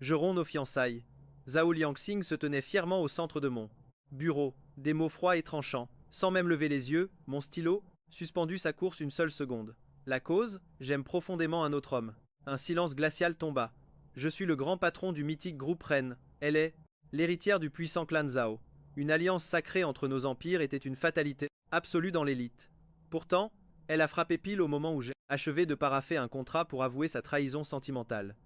Je romps nos fiançailles. Zhao Liangxing se tenait fièrement au centre de mon bureau, des mots froids et tranchants. Sans même lever les yeux, mon stylo suspendit sa course une seule seconde. La cause, j'aime profondément un autre homme. Un silence glacial tomba. Je suis le grand patron du mythique groupe Ren. Elle est l'héritière du puissant clan Zhao. Une alliance sacrée entre nos empires était une fatalité absolue dans l'élite. Pourtant, elle a frappé pile au moment où j'ai achevé de paraffer un contrat pour avouer sa trahison sentimentale.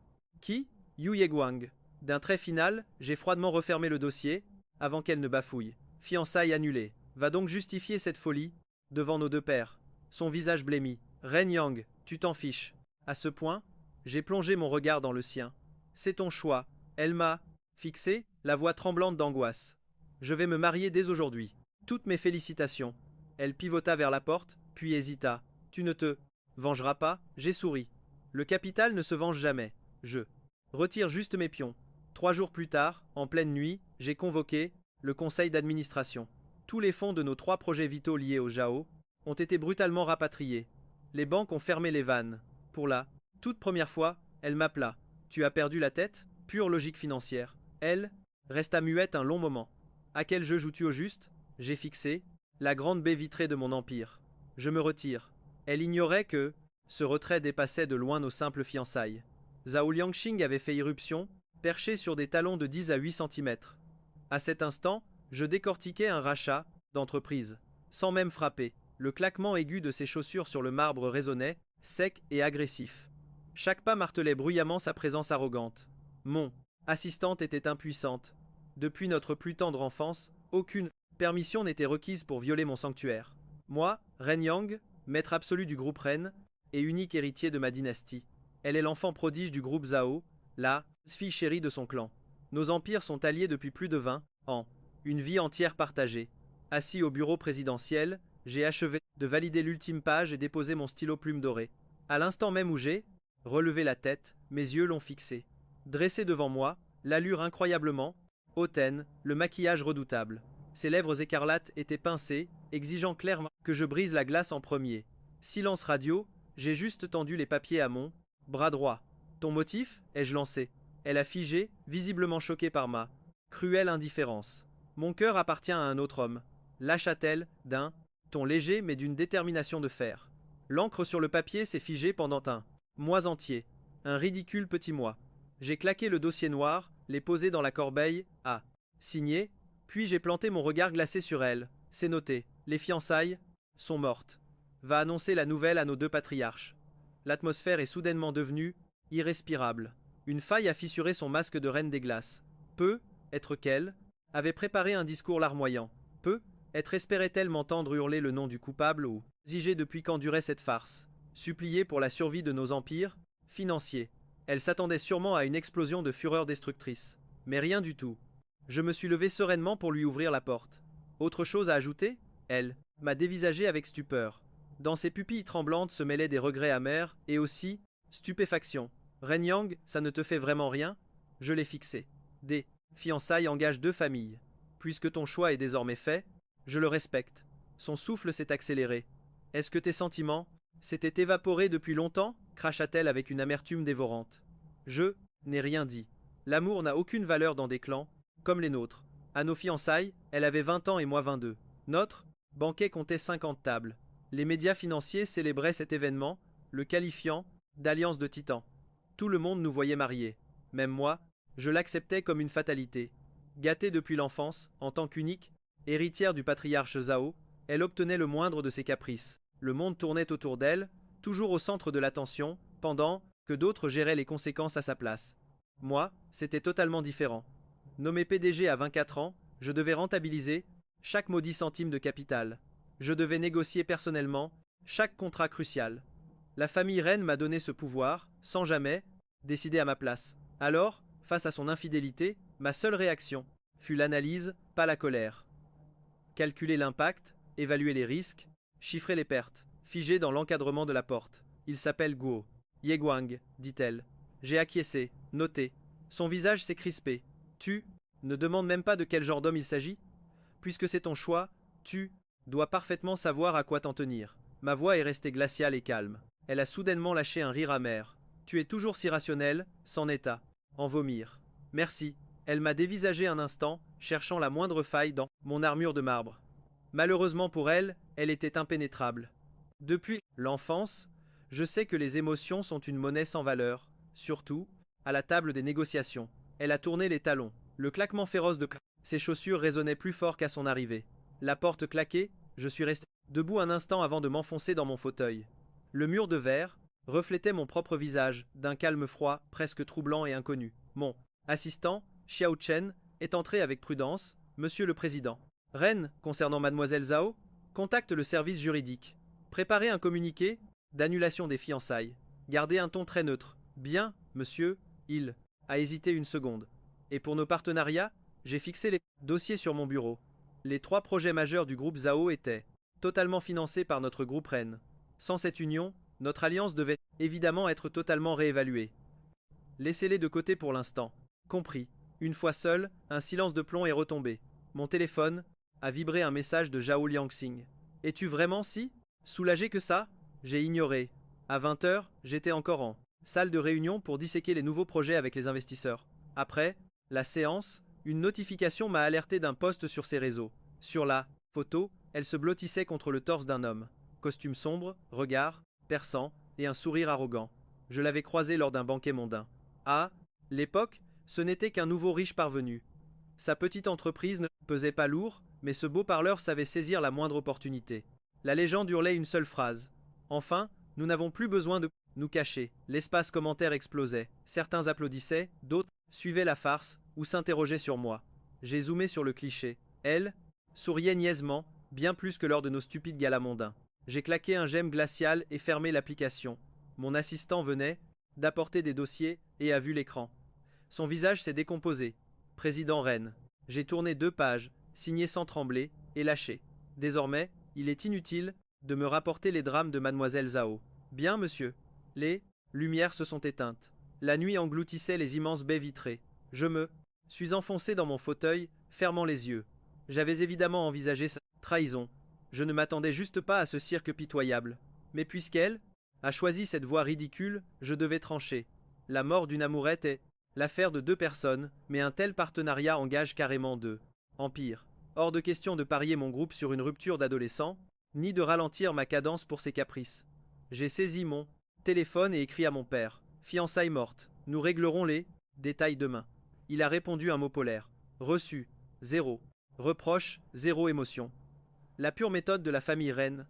Qui? Yu Yeguang. D'un trait final, j'ai froidement refermé le dossier, avant qu'elle ne bafouille. Fiançailles annulées. Va donc justifier cette folie, devant nos deux pères. Son visage blêmi. Ren Yang, tu t'en fiches. À ce point, j'ai plongé mon regard dans le sien. C'est ton choix. Elle m'a fixé, la voix tremblante d'angoisse. Je vais me marier dès aujourd'hui. Toutes mes félicitations. Elle pivota vers la porte, puis hésita. Tu ne te vengeras pas? J'ai souri. Le capital ne se venge jamais. Je retire juste mes pions. 3 jours plus tard, en pleine nuit, j'ai convoqué le conseil d'administration. Tous les fonds de nos 3 projets vitaux liés au Jao ont été brutalement rapatriés. Les banques ont fermé les vannes. Pour la toute première fois, elle m'appela. Tu as perdu la tête? Pure logique financière. Elle resta muette un long moment. À quel jeu joues-tu au juste? J'ai fixé la grande baie vitrée de mon empire. Je me retire. Elle ignorait que ce retrait dépassait de loin nos simples fiançailles. Zhao Liangxing avait fait irruption, perché sur des talons de 10 à 8 centimètres. À cet instant, je décortiquais un rachat d'entreprise. Sans même frapper, le claquement aigu de ses chaussures sur le marbre résonnait, sec et agressif. Chaque pas martelait bruyamment sa présence arrogante. Mon assistante était impuissante. Depuis notre plus tendre enfance, aucune permission n'était requise pour violer mon sanctuaire. Moi, Ren Yang, maître absolu du groupe Ren, et unique héritier de ma dynastie. Elle est l'enfant prodige du groupe Zhao, la fille chérie de son clan. Nos empires sont alliés depuis plus de 20 ans, une vie entière partagée. Assis au bureau présidentiel, j'ai achevé de valider l'ultime page et déposé mon stylo plume dorée. À l'instant même où j'ai relevé la tête, mes yeux l'ont fixé. Dressé devant moi, l'allure incroyablement hautaine, le maquillage redoutable. Ses lèvres écarlates étaient pincées, exigeant clairement que je brise la glace en premier. Silence radio, j'ai juste tendu les papiers à mon bras droit. Ton motif? Ai-je lancé. Elle a figé, visiblement choquée par ma cruelle indifférence. Mon cœur appartient à un autre homme. Lâcha-t-elle, d'un ton léger mais d'une détermination de fer. L'encre sur le papier s'est figée pendant un mois entier. Un ridicule petit mois. J'ai claqué le dossier noir, l'ai posé dans la corbeille, à signer, puis j'ai planté mon regard glacé sur elle. C'est noté. Les fiançailles sont mortes. Va annoncer la nouvelle à nos 2 patriarches. L'atmosphère est soudainement devenue irrespirable. Une faille a fissuré son masque de reine des glaces. Peu, être qu'elle, avait préparé un discours larmoyant. Peu, être espérait-elle m'entendre hurler le nom du coupable ou exiger depuis quand durait cette farce. Supplier pour la survie de nos empires financiers. Elle s'attendait sûrement à une explosion de fureur destructrice. Mais rien du tout. Je me suis levé sereinement pour lui ouvrir la porte. Autre chose à ajouter? Elle m'a dévisagé avec stupeur. Dans ses pupilles tremblantes se mêlaient des regrets amers et aussi stupéfaction. Ren Yang, ça ne te fait vraiment rien? Je l'ai fixé. Des fiançailles engagent 2 familles. Puisque ton choix est désormais fait, je le respecte. Son souffle s'est accéléré. Est-ce que tes sentiments s'étaient évaporés depuis longtemps? Cracha-t-elle avec une amertume dévorante. Je n'ai rien dit. L'amour n'a aucune valeur dans des clans, comme les nôtres. À nos fiançailles, elle avait 20 ans et moi 22. Notre banquet comptait 50 tables. Les médias financiers célébraient cet événement, le qualifiant d'alliance de titans. Tout le monde nous voyait mariés. Même moi, je l'acceptais comme une fatalité. Gâtée depuis l'enfance, en tant qu'unique héritière du patriarche Zhao, elle obtenait le moindre de ses caprices. Le monde tournait autour d'elle, toujours au centre de l'attention, pendant que d'autres géraient les conséquences à sa place. Moi, c'était totalement différent. Nommé PDG à 24 ans, je devais rentabiliser chaque maudit centime de capital. Je devais négocier personnellement chaque contrat crucial. La famille reine m'a donné ce pouvoir, sans jamais décider à ma place. Alors, face à son infidélité, ma seule réaction fut l'analyse, pas la colère. Calculer l'impact, évaluer les risques, chiffrer les pertes, figé dans l'encadrement de la porte. Il s'appelle Guo. Yeguang, dit-elle. J'ai acquiescé, noté. Son visage s'est crispé. Tu ne demandes même pas de quel genre d'homme il s'agit? Puisque c'est ton choix, tu dois parfaitement savoir à quoi t'en tenir. Ma voix est restée glaciale et calme. Elle a soudainement lâché un rire amer. Tu es toujours si rationnel, sans état. En vomir. Merci. Elle m'a dévisagé un instant, cherchant la moindre faille dans mon armure de marbre. Malheureusement pour elle, elle était impénétrable. Depuis l'enfance, je sais que les émotions sont une monnaie sans valeur, surtout à la table des négociations. Elle a tourné les talons. Le claquement féroce de ses chaussures résonnait plus fort qu'à son arrivée. La porte claquait, je suis resté debout un instant avant de m'enfoncer dans mon fauteuil. Le mur de verre reflétait mon propre visage, d'un calme froid, presque troublant et inconnu. Mon assistant, Xiao Chen, est entré avec prudence. Monsieur le Président. Ren, concernant mademoiselle Zhao, contacte le service juridique. Préparez un communiqué d'annulation des fiançailles. Gardez un ton très neutre. Bien, monsieur, il a hésité une seconde. Et pour nos partenariats, j'ai fixé les dossiers sur mon bureau. Les 3 projets majeurs du groupe Zhao étaient totalement financés par notre groupe Ren. Sans cette union, notre alliance devait évidemment être totalement réévaluée. Laissez-les de côté pour l'instant. Compris. Une fois seul, un silence de plomb est retombé. Mon téléphone a vibré un message de Zhao Liangxing. Es-tu vraiment si soulagé que ça? J'ai ignoré. À 20h, j'étais encore en salle de réunion pour disséquer les nouveaux projets avec les investisseurs. Après la séance, une notification m'a alerté d'un post sur ses réseaux. Sur la photo, elle se blottissait contre le torse d'un homme. Costume sombre, regard perçant et un sourire arrogant. Je l'avais croisé lors d'un banquet mondain. À l'époque, ce n'était qu'un nouveau riche parvenu. Sa petite entreprise ne pesait pas lourd, mais ce beau parleur savait saisir la moindre opportunité. La légende hurlait une seule phrase. Enfin, nous n'avons plus besoin de nous cacher. L'espace commentaire explosait. Certains applaudissaient, d'autres suivaient la farce ou s'interrogeaient sur moi. J'ai zoomé sur le cliché. Elle souriait niaisement, bien plus que lors de nos stupides galas mondains. J'ai claqué un j'aime glacial et fermé l'application. Mon assistant venait d'apporter des dossiers et a vu l'écran. Son visage s'est décomposé. Président Ren. J'ai tourné 2 pages, signé sans trembler, et lâché. Désormais, il est inutile de me rapporter les drames de mademoiselle Zhao. Bien, monsieur. Les lumières se sont éteintes. La nuit engloutissait les immenses baies vitrées. Je me suis enfoncé dans mon fauteuil, fermant les yeux. J'avais évidemment envisagé sa trahison. Je ne m'attendais juste pas à ce cirque pitoyable. Mais puisqu'elle a choisi cette voie ridicule, je devais trancher. La mort d'une amourette est l'affaire de 2 personnes, mais un tel partenariat engage carrément 2 empires. Hors de question de parier mon groupe sur une rupture d'adolescent, ni de ralentir ma cadence pour ses caprices. J'ai saisi mon téléphone et écrit à mon père. Fiançailles mortes. Nous réglerons les détails demain. Il a répondu un mot polaire. Reçu. 0. Reproche. 0 émotion. La pure méthode de la famille Ren.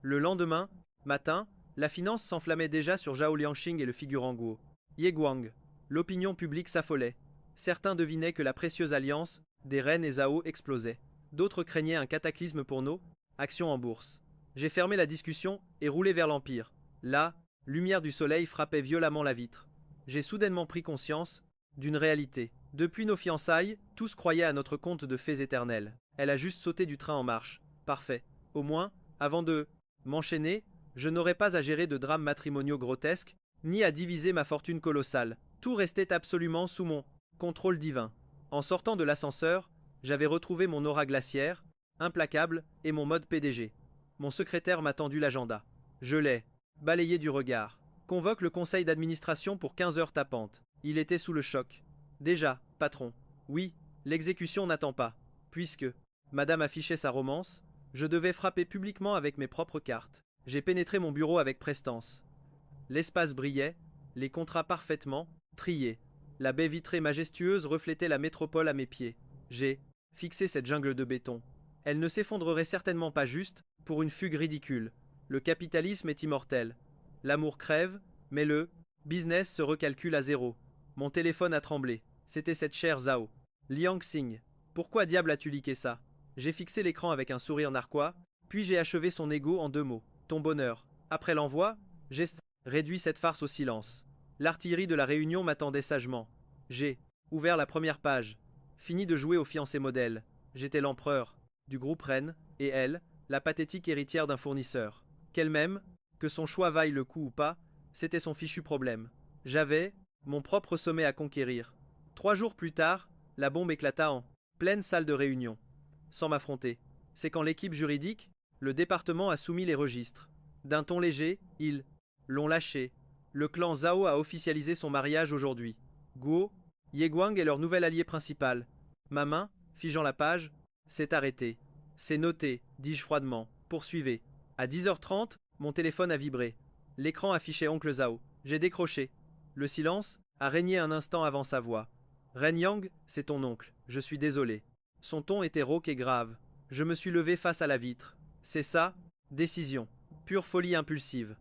Le lendemain, matin, la finance s'enflammait déjà sur Zhao Liangxing et le figurant Guo Yeguang. L'opinion publique s'affolait. Certains devinaient que la précieuse alliance des Ren et Zhao explosait. D'autres craignaient un cataclysme pour nos actions en bourse. J'ai fermé la discussion et roulé vers l'Empire. La lumière du soleil frappait violemment la vitre. J'ai soudainement pris conscience d'une réalité. Depuis nos fiançailles, tous croyaient à notre conte de fées éternelles. Elle a juste sauté du train en marche. Parfait. Au moins, avant de m'enchaîner, je n'aurais pas à gérer de drames matrimoniaux grotesques, ni à diviser ma fortune colossale. Tout restait absolument sous mon contrôle divin. En sortant de l'ascenseur, j'avais retrouvé mon aura glaciaire, implacable, et mon mode PDG. Mon secrétaire m'a tendu l'agenda. Je l'ai balayé du regard. Convoque le conseil d'administration pour 15 heures tapantes. Il était sous le choc. Déjà, patron. Oui, l'exécution n'attend pas. Puisque madame affichait sa romance, je devais frapper publiquement avec mes propres cartes. J'ai pénétré mon bureau avec prestance. L'espace brillait, les contrats parfaitement triés. La baie vitrée majestueuse reflétait la métropole à mes pieds. J'ai fixé cette jungle de béton. Elle ne s'effondrerait certainement pas juste pour une fugue ridicule. Le capitalisme est immortel. L'amour crève, mais le business se recalcule à 0. Mon téléphone a tremblé. C'était cette chère Zhao Liangxing. Pourquoi diable as-tu liqué ça? J'ai fixé l'écran avec un sourire narquois, puis j'ai achevé son ego en 2 mots. Ton bonheur. Après l'envoi, j'ai réduit cette farce au silence. L'artillerie de la réunion m'attendait sagement. J'ai ouvert la première page. Fini de jouer au fiancé modèle. J'étais l'empereur du groupe Ren, et elle, la pathétique héritière d'un fournisseur. Qu'elle m'aime, que son choix vaille le coup ou pas, c'était son fichu problème. J'avais mon propre sommet à conquérir. 3 jours plus tard, la bombe éclata en pleine salle de réunion. Sans m'affronter. C'est quand l'équipe juridique, le département a soumis les registres. D'un ton léger, ils l'ont lâché. Le clan Zhao a officialisé son mariage aujourd'hui. Guo Yeguang est leur nouvel allié principal. Ma main, figeant la page, s'est arrêtée. C'est noté, dis-je froidement. Poursuivez. À 10h30, mon téléphone a vibré. L'écran affichait Oncle Zhao. J'ai décroché. Le silence a régné un instant avant sa voix. Ren Yang, c'est ton oncle. Je suis désolé. Son ton était rauque et grave. Je me suis levé face à la vitre. C'est ça, décision. Pure folie impulsive.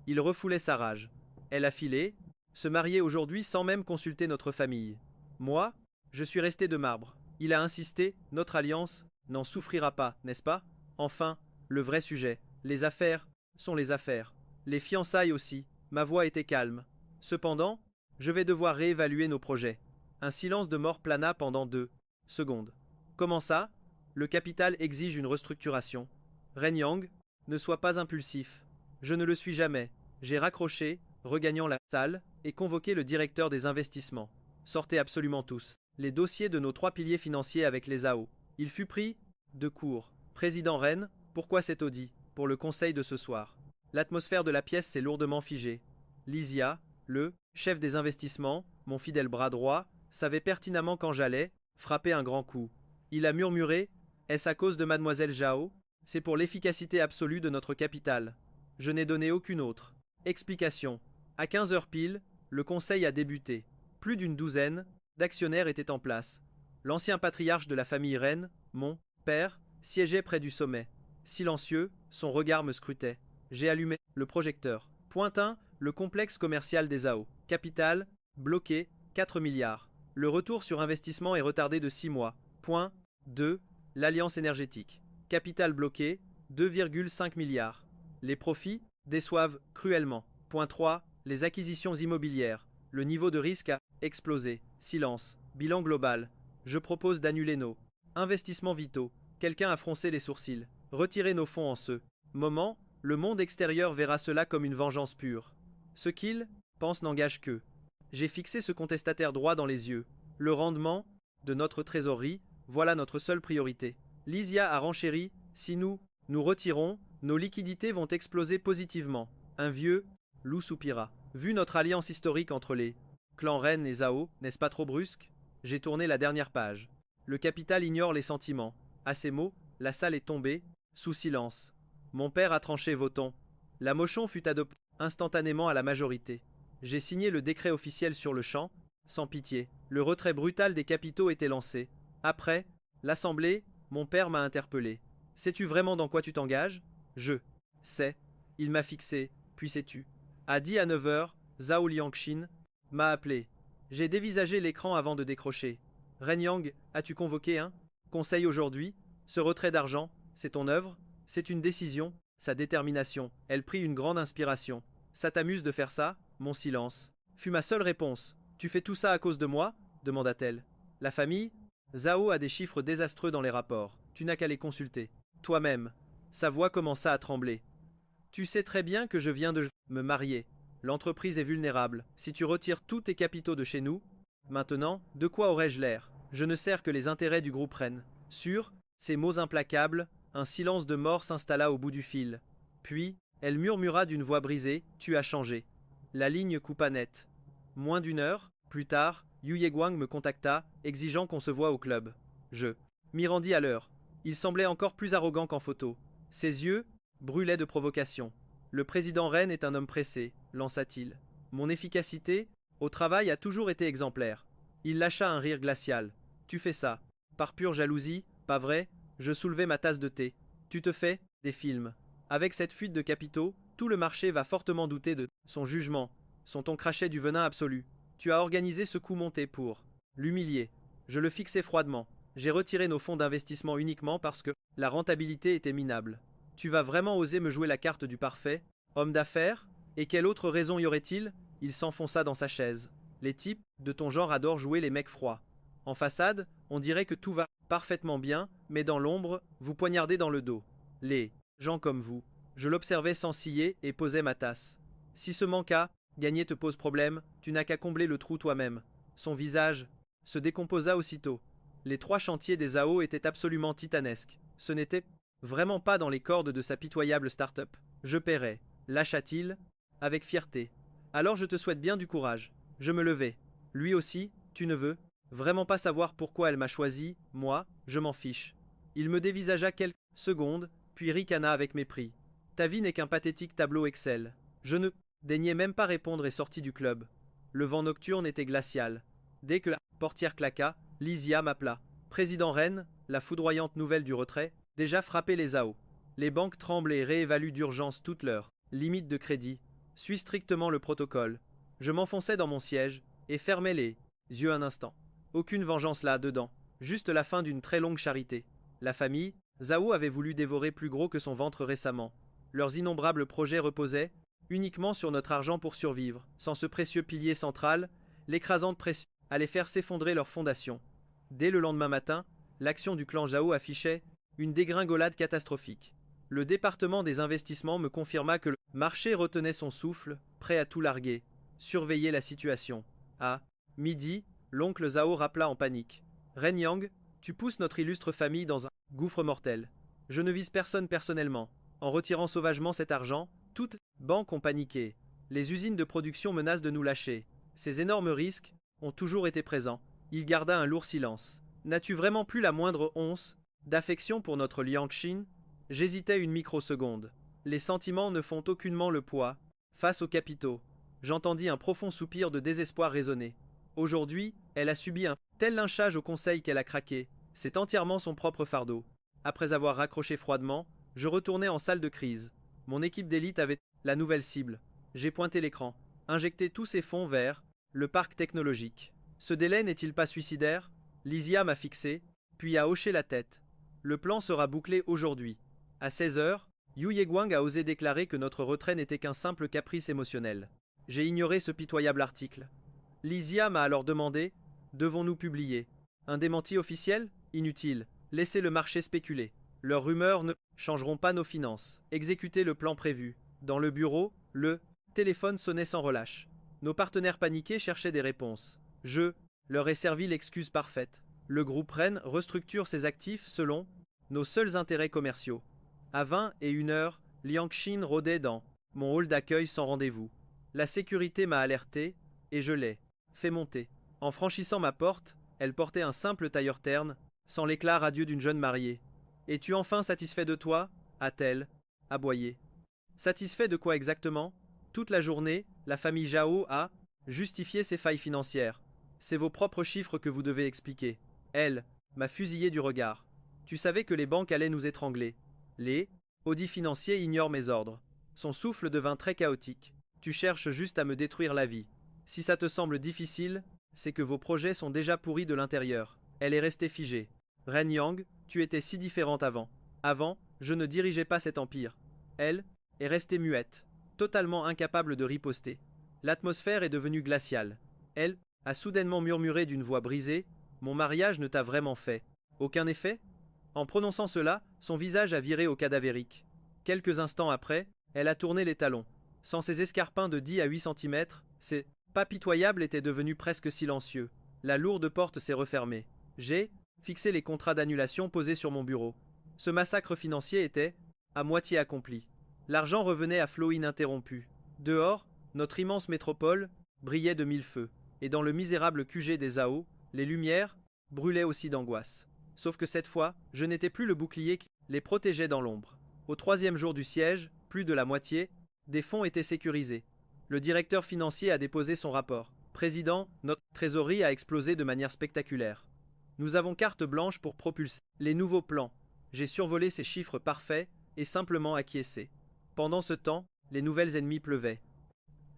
Il refoulait sa rage. Elle a filé, se marier aujourd'hui sans même consulter notre famille. Moi, je suis resté de marbre. Il a insisté, notre alliance n'en souffrira pas, n'est-ce pas? Enfin, le vrai sujet, les affaires sont les affaires. Les fiançailles aussi, ma voix était calme. Cependant, je vais devoir réévaluer nos projets. Un silence de mort plana pendant 2 secondes. Comment ça? Le capital exige une restructuration. Ren Yang, ne sois pas impulsif. Je ne le suis jamais. J'ai raccroché, regagnant la salle, et convoqué le directeur des investissements. Sortez absolument tous les dossiers de nos 3 piliers financiers avec les AO. Il fut pris de court. Président Ren, pourquoi cet audit? Pour le conseil de ce soir. L'atmosphère de la pièce s'est lourdement figée. Lysia, le chef des investissements, mon fidèle bras droit, savait pertinemment quand j'allais frapper un grand coup. Il a murmuré: est-ce à cause de mademoiselle Zhao? C'est pour l'efficacité absolue de notre capital. Je n'ai donné aucune autre explication. À 15h pile, le conseil a débuté. Plus d'une douzaine d'actionnaires étaient en place. L'ancien patriarche de la famille Ren, mon père, siégeait près du sommet. Silencieux, son regard me scrutait. J'ai allumé le projecteur. Point 1, le complexe commercial des AO. Capital, bloqué, 4 milliards. Le retour sur investissement est retardé de 6 mois. Point 2, l'alliance énergétique. Capital bloqué, 2,5 milliards. Les profits déçoivent cruellement. Point 3, les acquisitions immobilières. Le niveau de risque a explosé. Silence. Bilan global. Je propose d'annuler nos investissements vitaux. Quelqu'un a froncé les sourcils. Retirer nos fonds en ce moment, le monde extérieur verra cela comme une vengeance pure. Ce qu'il pense n'engage que. J'ai fixé ce contestataire droit dans les yeux. Le rendement de notre trésorerie, voilà notre seule priorité. Lysia a renchéri, si nous retirons, nos liquidités vont exploser positivement. Un vieux loup soupira. Vu notre alliance historique entre les clans Ren et Zhao, n'est-ce pas trop brusque? J'ai tourné la dernière page. Le capital ignore les sentiments. À ces mots, la salle est tombée, sous silence. Mon père a tranché, votons. La motion fut adoptée instantanément à la majorité. J'ai signé le décret officiel sur le champ, sans pitié. Le retrait brutal des capitaux était lancé. Après, l'Assemblée, mon père m'a interpellé. Sais-tu vraiment dans quoi tu t'engages? Je sais. Il m'a fixé, puis sais-tu. À 10 à 9h, Zhao Liangxin m'a appelé. J'ai dévisagé l'écran avant de décrocher. Ren Yang, as-tu convoqué un conseil aujourd'hui? Ce retrait d'argent, c'est ton œuvre? C'est une décision, sa détermination. Elle prit une grande inspiration. Ça t'amuse de faire ça? Mon silence fut ma seule réponse. Tu fais tout ça à cause de moi? Demanda-t-elle. La famille? Zhao a des chiffres désastreux dans les rapports. Tu n'as qu'à les consulter. Toi-même. Sa voix commença à trembler. Tu sais très bien que je viens de me marier. L'entreprise est vulnérable. Si tu retires tous tes capitaux de chez nous, maintenant, de quoi aurais-je l'air? Je ne sers que les intérêts du groupe Ren. Sur ces mots implacables, un silence de mort s'installa au bout du fil. Puis, elle murmura d'une voix brisée: tu as changé. La ligne coupa net. Moins d'une heure plus tard, Yu Yeguang me contacta, exigeant qu'on se voie au club. Je m'y rendis à l'heure. Il semblait encore plus arrogant qu'en photo. Ses yeux brûlaient de provocation. Le président Ren est un homme pressé, lança-t-il. Mon efficacité au travail a toujours été exemplaire. Il lâcha un rire glacial. Tu fais ça par pure jalousie, pas vrai? Je soulevai ma tasse de thé. Tu te fais des films. Avec cette fuite de capitaux, tout le marché va fortement douter de son jugement. Son ton crachait du venin absolu. Tu as organisé ce coup monté pour l'humilier. Je le fixai froidement. J'ai retiré nos fonds d'investissement uniquement parce que la rentabilité était minable. Tu vas vraiment oser me jouer la carte du parfait, homme d'affaires? Et quelle autre raison y aurait-il? Il s'enfonça dans sa chaise. Les types de ton genre adorent jouer les mecs froids. En façade, on dirait que tout va parfaitement bien, mais dans l'ombre, vous poignardez dans le dos. Les gens comme vous. Je l'observais sans ciller et posais ma tasse. Si ce manqua, gagner te pose problème, tu n'as qu'à combler le trou toi-même. Son visage se décomposa aussitôt. Les 3 chantiers des AO étaient absolument titanesques. Ce n'était vraiment pas dans les cordes de sa pitoyable start-up. Je paierai, lâcha-t-il, avec fierté. Alors je te souhaite bien du courage. Je me levai. Lui aussi Tu ne veux vraiment pas savoir pourquoi elle m'a choisi, moi, je m'en fiche. Il me dévisagea quelques secondes, puis ricana avec mépris. Ta vie n'est qu'un pathétique tableau Excel. Je ne daignais même pas répondre et sortis du club. Le vent nocturne était glacial. Dès que la portière claqua, Lysia m'appela. Président Rennes, la foudroyante nouvelle du retrait, déjà frappé les AO. Les banques tremblent et réévaluent d'urgence toutes leurs limites de crédit. Suis strictement le protocole. Je m'enfonçais dans mon siège et fermais les yeux un instant. Aucune vengeance là-dedans, juste la fin d'une très longue charité. La famille, Zhao avait voulu dévorer plus gros que son ventre récemment. Leurs innombrables projets reposaient uniquement sur notre argent pour survivre. Sans ce précieux pilier central, l'écrasante pression allait faire s'effondrer leurs fondations. Dès le lendemain matin, l'action du clan Zhao affichait une dégringolade catastrophique. Le département des investissements me confirma que le marché retenait son souffle, prêt à tout larguer, surveiller la situation. À midi, l'oncle Zhao rappela en panique. Ren Yang, tu pousses notre illustre famille dans un gouffre mortel. Je ne vise personne personnellement. En retirant sauvagement cet argent, toutes les banques ont paniqué. Les usines de production menacent de nous lâcher. Ces énormes risques ont toujours été présents. Il garda un lourd silence. N'as-tu vraiment plus la moindre once d'affection pour notre Liangxin? J'hésitais une microseconde. Les sentiments ne font aucunement le poids face aux capitaux. J'entendis un profond soupir de désespoir résonner. Aujourd'hui, elle a subi un tel lynchage au conseil qu'elle a craqué. C'est entièrement son propre fardeau. Après avoir raccroché froidement, je retournai en salle de crise. Mon équipe d'élite avait la nouvelle cible. J'ai pointé l'écran, injecté tous ses fonds vers le parc technologique. Ce délai n'est-il pas suicidaire? Lysia m'a fixé, puis a hoché la tête. Le plan sera bouclé aujourd'hui. À 16 h, Yu Yeguang a osé déclarer que notre retrait n'était qu'un simple caprice émotionnel. J'ai ignoré ce pitoyable article. Lysia m'a alors demandé: devons-nous publier un démenti officiel? Inutile. Laissez le marché spéculer. Leurs rumeurs ne changeront pas nos finances. Exécutez le plan prévu. Dans le bureau, le téléphone sonnait sans relâche. Nos partenaires paniqués cherchaient des réponses. Je leur ai servi l'excuse parfaite. Le groupe Rennes restructure ses actifs selon nos seuls intérêts commerciaux. À 21 h, Liangxin rôdait dans mon hall d'accueil sans rendez-vous. La sécurité m'a alerté et je l'ai fait monter. En franchissant ma porte, elle portait un simple tailleur terne, sans l'éclat radieux d'une jeune mariée. Es-tu enfin satisfait de toi? A-t-elle aboyé. Satisfait de quoi exactement? Toute la journée, la famille Zhao a justifié ses failles financières. C'est vos propres chiffres que vous devez expliquer. Elle m'a fusillé du regard. Tu savais que les banques allaient nous étrangler. Les audits financiers ignorent mes ordres. Son souffle devint très chaotique. Tu cherches juste à me détruire la vie. Si ça te semble difficile, c'est que vos projets sont déjà pourris de l'intérieur. Elle est restée figée. Ren Yang, tu étais si différente avant. Avant, je ne dirigeais pas cet empire. Elle est restée muette, totalement incapable de riposter. L'atmosphère est devenue glaciale. Elle a soudainement murmuré d'une voix brisée: mon mariage ne t'a vraiment fait aucun effet? En prononçant cela, son visage a viré au cadavérique. Quelques instants après, elle a tourné les talons. Sans ses escarpins de 10 à 8 cm, ses pas pitoyables étaient devenus presque silencieux. La lourde porte s'est refermée. J'ai fixé les contrats d'annulation posés sur mon bureau. Ce massacre financier était à moitié accompli. L'argent revenait à flot ininterrompu. Dehors, notre immense métropole brillait de mille feux, et dans le misérable QG des Zhao, les lumières brûlaient aussi d'angoisse. Sauf que cette fois, je n'étais plus le bouclier qui les protégeait dans l'ombre. Au 3e jour du siège, plus de la moitié des fonds étaient sécurisés. Le directeur financier a déposé son rapport. Président, notre trésorerie a explosé de manière spectaculaire. Nous avons carte blanche pour propulser les nouveaux plans. J'ai survolé ces chiffres parfaits et simplement acquiescé. Pendant ce temps, les nouvelles ennemies pleuvaient.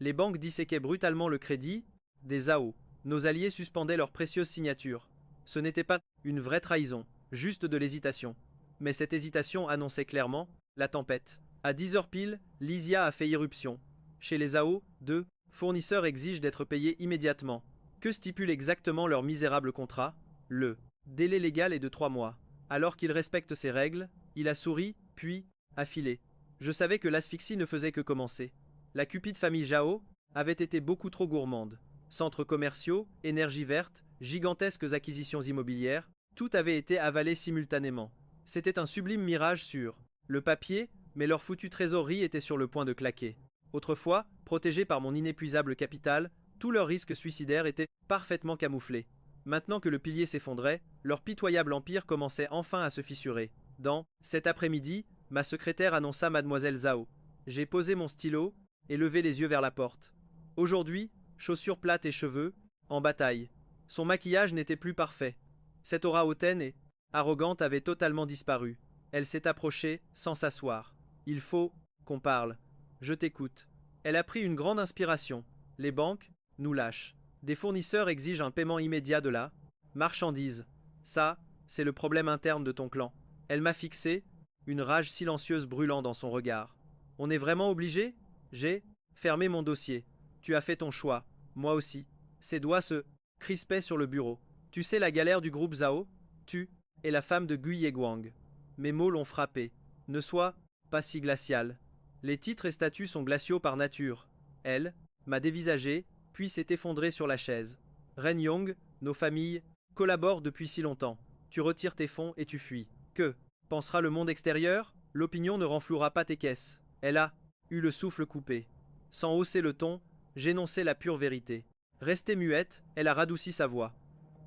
Les banques disséquaient brutalement le crédit des Zhao. Nos alliés suspendaient leurs précieuses signatures. Ce n'était pas une vraie trahison, juste de l'hésitation. Mais cette hésitation annonçait clairement la tempête. À 10 h pile, Lysia a fait irruption. Chez les Zhao, 2 fournisseurs exigent d'être payés immédiatement. Que stipule exactement leur misérable contrat? Le délai légal est de 3 mois. Alors qu'il respecte ces règles, il a souri, puis a filé. Je savais que l'asphyxie ne faisait que commencer. La cupide famille Zhao avait été beaucoup trop gourmande. Centres commerciaux, énergie verte, gigantesques acquisitions immobilières, tout avait été avalé simultanément. C'était un sublime mirage sur le papier, mais leur foutue trésorerie était sur le point de claquer. Autrefois, protégée par mon inépuisable capital, Tous leurs risques suicidaires étaient parfaitement camouflés. Maintenant que le pilier s'effondrait, leur pitoyable empire commençait enfin à se fissurer. Dans cet après-midi, ma secrétaire annonça Mademoiselle Zhao. J'ai posé mon stylo et levé les yeux vers la porte. Aujourd'hui, chaussures plates et cheveux, en bataille. Son maquillage n'était plus parfait. Cette aura hautaine et arrogante avait totalement disparu. Elle s'est approchée, sans s'asseoir. Il faut qu'on parle. Je t'écoute. Elle a pris une grande inspiration. Les banques nous lâchent. Des fournisseurs exigent un paiement immédiat de la marchandise. Ça, c'est le problème interne de ton clan. Elle m'a fixé, une rage silencieuse brûlant dans son regard. On est vraiment obligé? J'ai fermé mon dossier. Tu as fait ton choix, moi aussi. Ses doigts se crispaient sur le bureau. Tu sais la galère du groupe Zhao? Tu es la femme de Gui Yeguang. Mes mots l'ont frappé. Ne sois pas si glacial. Les titres et statuts sont glaciaux par nature. Elle m'a dévisagé, puis s'est effondrée sur la chaise. Ren Yong, nos familles collaborent depuis si longtemps. Tu retires tes fonds et tu fuis. Que pensera le monde extérieur? L'opinion ne renflouera pas tes caisses. Elle a eu le souffle coupé. Sans hausser le ton, j'énonçai la pure vérité. Restée muette, elle a radouci sa voix.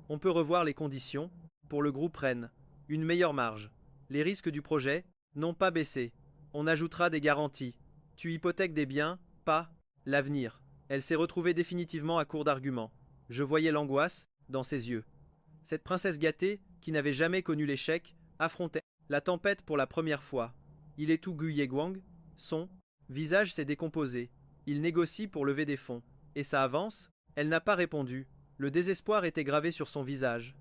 On peut revoir les conditions, pour le groupe Ren. Une meilleure marge. Les risques du projet n'ont pas baissé. On ajoutera des garanties. Tu hypothèques des biens, pas l'avenir. Elle s'est retrouvée définitivement à court d'arguments. Je voyais l'angoisse dans ses yeux. Cette princesse gâtée, qui n'avait jamais connu l'échec, affrontait la tempête pour la première fois. Il est tout Gu Yeguang. Son visage s'est décomposé. Il négocie pour lever des fonds. Et ça avance? Elle n'a pas répondu. Le désespoir était gravé sur son visage.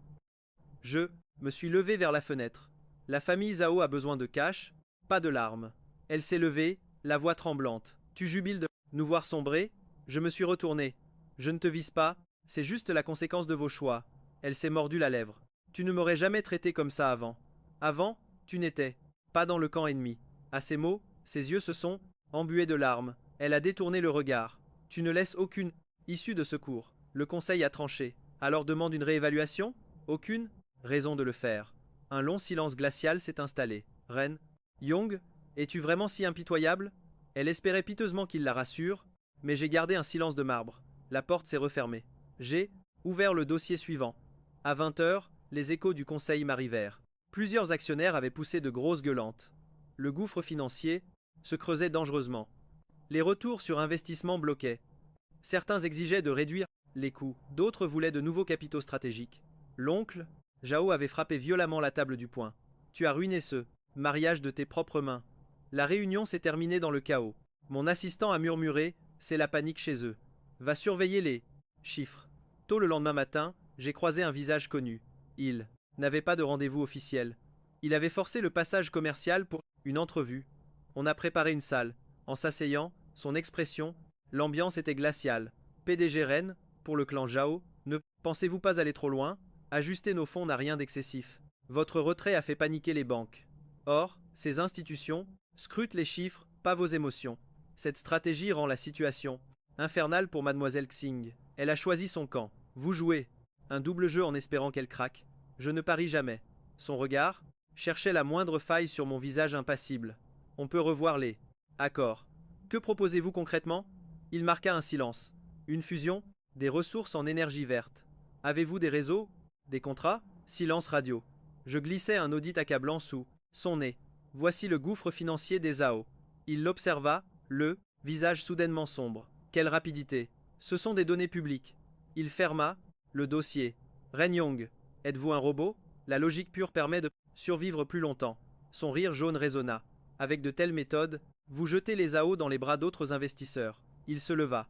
Je me suis levé vers la fenêtre. La famille Zhao a besoin de cash, pas de larmes. Elle s'est levée, la voix tremblante. Tu jubiles de nous voir sombrer? Je me suis retourné. Je ne te vise pas, c'est juste la conséquence de vos choix. Elle s'est mordu la lèvre. Tu ne m'aurais jamais traité comme ça avant. Avant, tu n'étais pas dans le camp ennemi. À ces mots, ses yeux se sont embués de larmes. Elle a détourné le regard. Tu ne laisses aucune issue de secours. Le conseil a tranché. Alors demande une réévaluation? Aucune raison de le faire. Un long silence glacial s'est installé. Ren Yong, es-tu vraiment si impitoyable? Elle espérait piteusement qu'il la rassure, mais j'ai gardé un silence de marbre. La porte s'est refermée. J'ai ouvert le dossier suivant. À 20h, les échos du conseil m'arrivèrent. Plusieurs actionnaires avaient poussé de grosses gueulantes. Le gouffre financier se creusait dangereusement. Les retours sur investissement bloquaient. Certains exigeaient de réduire les coûts, d'autres voulaient de nouveaux capitaux stratégiques. L'oncle, Zhao avait frappé violemment la table du poing. Tu as ruiné ce mariage de tes propres mains. La réunion s'est terminée dans le chaos. Mon assistant a murmuré, c'est la panique chez eux. Va surveiller les chiffres. Tôt le lendemain matin, j'ai croisé un visage connu. Il n'avait pas de rendez-vous officiel. Il avait forcé le passage commercial pour une entrevue. On a préparé une salle. En s'asseyant, son expression, l'ambiance était glaciale. PDG Ren, pour le clan Zhao, ne pensez-vous pas aller trop loin? Ajuster nos fonds n'a rien d'excessif. Votre retrait a fait paniquer les banques. Or, ces institutions scrutent les chiffres, pas vos émotions. Cette stratégie rend la situation infernale pour Mademoiselle Xing. Elle a choisi son camp. Vous jouez un double jeu en espérant qu'elle craque. Je ne parie jamais. Son regard cherchait la moindre faille sur mon visage impassible. On peut revoir les accords. Que proposez-vous concrètement? Il marqua un silence. Une fusion? Des ressources en énergie verte. Avez-vous des réseaux? Des contrats? Silence radio. Je glissais un audit accablant sous son nez. Voici le gouffre financier des Zhao. Il l'observa, le visage soudainement sombre. Quelle rapidité! Ce sont des données publiques. Il ferma le dossier. Ren Yong, êtes-vous un robot? La logique pure permet de survivre plus longtemps. Son rire jaune résonna. Avec de telles méthodes, vous jetez les Zhao dans les bras d'autres investisseurs. Il se leva.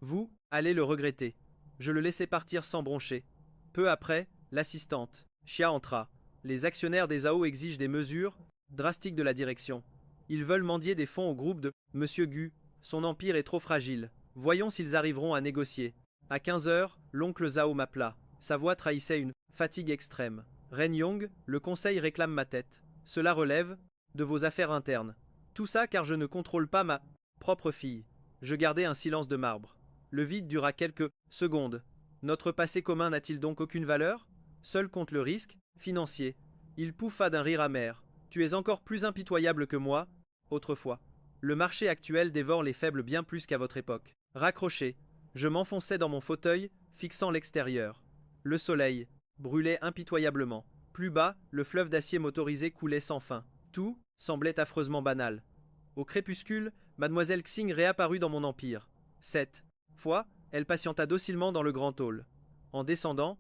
Vous allez le regretter. Je le laissai partir sans broncher. Peu après, l'assistante, Xia, entra. Les actionnaires des Zhao exigent des mesures drastiques de la direction. Ils veulent mendier des fonds au groupe de Monsieur Gu. Son empire est trop fragile. Voyons s'ils arriveront à négocier. À 15h, l'oncle Zhao m'appela. Sa voix trahissait une fatigue extrême. Ren Yong, le conseil réclame ma tête. Cela relève de vos affaires internes. Tout ça car je ne contrôle pas ma propre fille. Je gardai un silence de marbre. Le vide dura quelques secondes. Notre passé commun n'a-t-il donc aucune valeur? Seul compte le risque financier. Il pouffa d'un rire amer. Tu es encore plus impitoyable que moi, autrefois. Le marché actuel dévore les faibles bien plus qu'à votre époque. Raccrochez. Je m'enfonçais dans mon fauteuil, fixant l'extérieur. Le soleil brûlait impitoyablement. Plus bas, le fleuve d'acier motorisé coulait sans fin. Tout semblait affreusement banal. Au crépuscule, mademoiselle Xing réapparut dans mon empire. Cette fois, elle patienta docilement dans le grand hall. En descendant,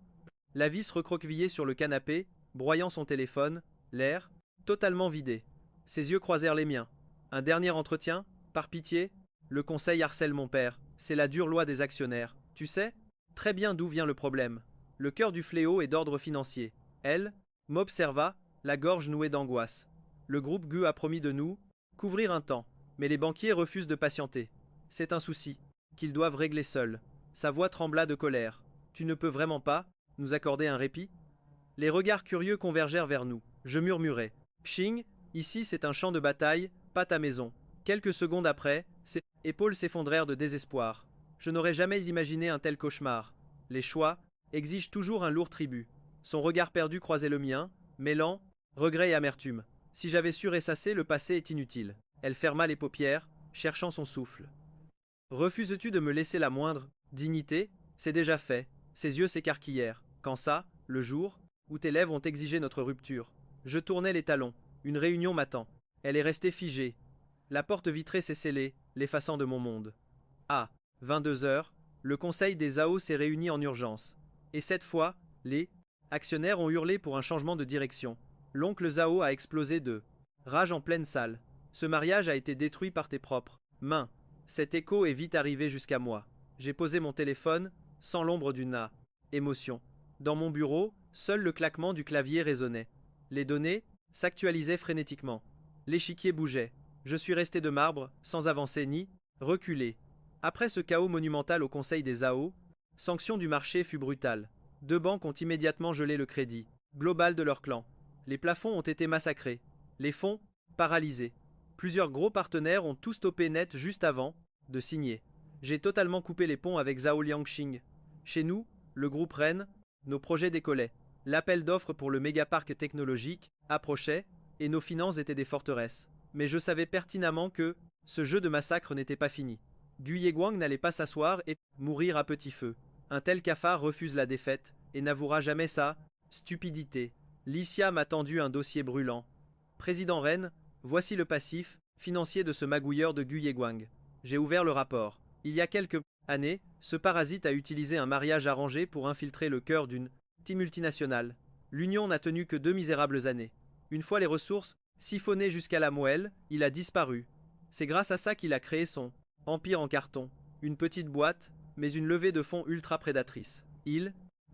la vis recroquevillée sur le canapé, broyant son téléphone, l'air totalement vidé. Ses yeux croisèrent les miens. Un dernier entretien, par pitié. Le conseil harcèle mon père. C'est la dure loi des actionnaires. Tu sais très bien d'où vient le problème. Le cœur du fléau est d'ordre financier. Elle m'observa, la gorge nouée d'angoisse. Le groupe GU a promis de nous couvrir un temps, mais les banquiers refusent de patienter. C'est un souci qu'ils doivent régler seuls. Sa voix trembla de colère. Tu ne peux vraiment pas nous accorder un répit? Les regards curieux convergèrent vers nous. Je murmurai. Xing, ici c'est un champ de bataille, pas ta maison. Quelques secondes après, ses épaules s'effondrèrent de désespoir. Je n'aurais jamais imaginé un tel cauchemar. Les choix exigent toujours un lourd tribut. Son regard perdu croisait le mien, mêlant regret et amertume. Si j'avais su ressasser, le passé est inutile. Elle ferma les paupières, cherchant son souffle. Refuses-tu de me laisser la moindre dignité? C'est déjà fait. Ses yeux s'écarquillèrent. Quand ça, le jour où tes lèvres ont exigé notre rupture. Je tournais les talons. Une réunion m'attend. Elle est restée figée. La porte vitrée s'est scellée, l'effaçant de mon monde. À 22 heures, le conseil des AO s'est réuni en urgence. Et cette fois, les actionnaires ont hurlé pour un changement de direction. L'oncle Zhao a explosé de rage en pleine salle. Ce mariage a été détruit par tes propres mains. Cet écho est vite arrivé jusqu'à moi. J'ai posé mon téléphone, sans l'ombre d'une émotion. Dans mon bureau, seul le claquement du clavier résonnait. Les données s'actualisaient frénétiquement. L'échiquier bougeait. Je suis resté de marbre, sans avancer ni reculer. Après ce chaos monumental au conseil des AO, sanction du marché fut brutale. 2 banques ont immédiatement gelé le crédit global de leur clan. Les plafonds ont été massacrés. Les fonds paralysés. Plusieurs gros partenaires ont tout stoppé net juste avant de signer. J'ai totalement coupé les ponts avec Zhao Liangxing. Chez nous, le groupe Rennes, nos projets décollaient. L'appel d'offres pour le mégaparc technologique approchait et nos finances étaient des forteresses. Mais je savais pertinemment que ce jeu de massacre n'était pas fini. Gu Yeguang n'allait pas s'asseoir et mourir à petit feu. Un tel cafard refuse la défaite et n'avouera jamais sa stupidité. Licia m'a tendu un dossier brûlant. Président Rennes, voici le passif financier de ce magouilleur de Gu Yeguang. J'ai ouvert le rapport. Il y a quelques années, ce parasite a utilisé un mariage arrangé pour infiltrer le cœur d'une multinationale. L'union n'a tenu que 2 misérables années. Une fois les ressources siphonnées jusqu'à la moelle, il a disparu. C'est grâce à ça qu'il a créé son empire en carton. Une petite boîte, mais une levée de fonds ultra prédatrice.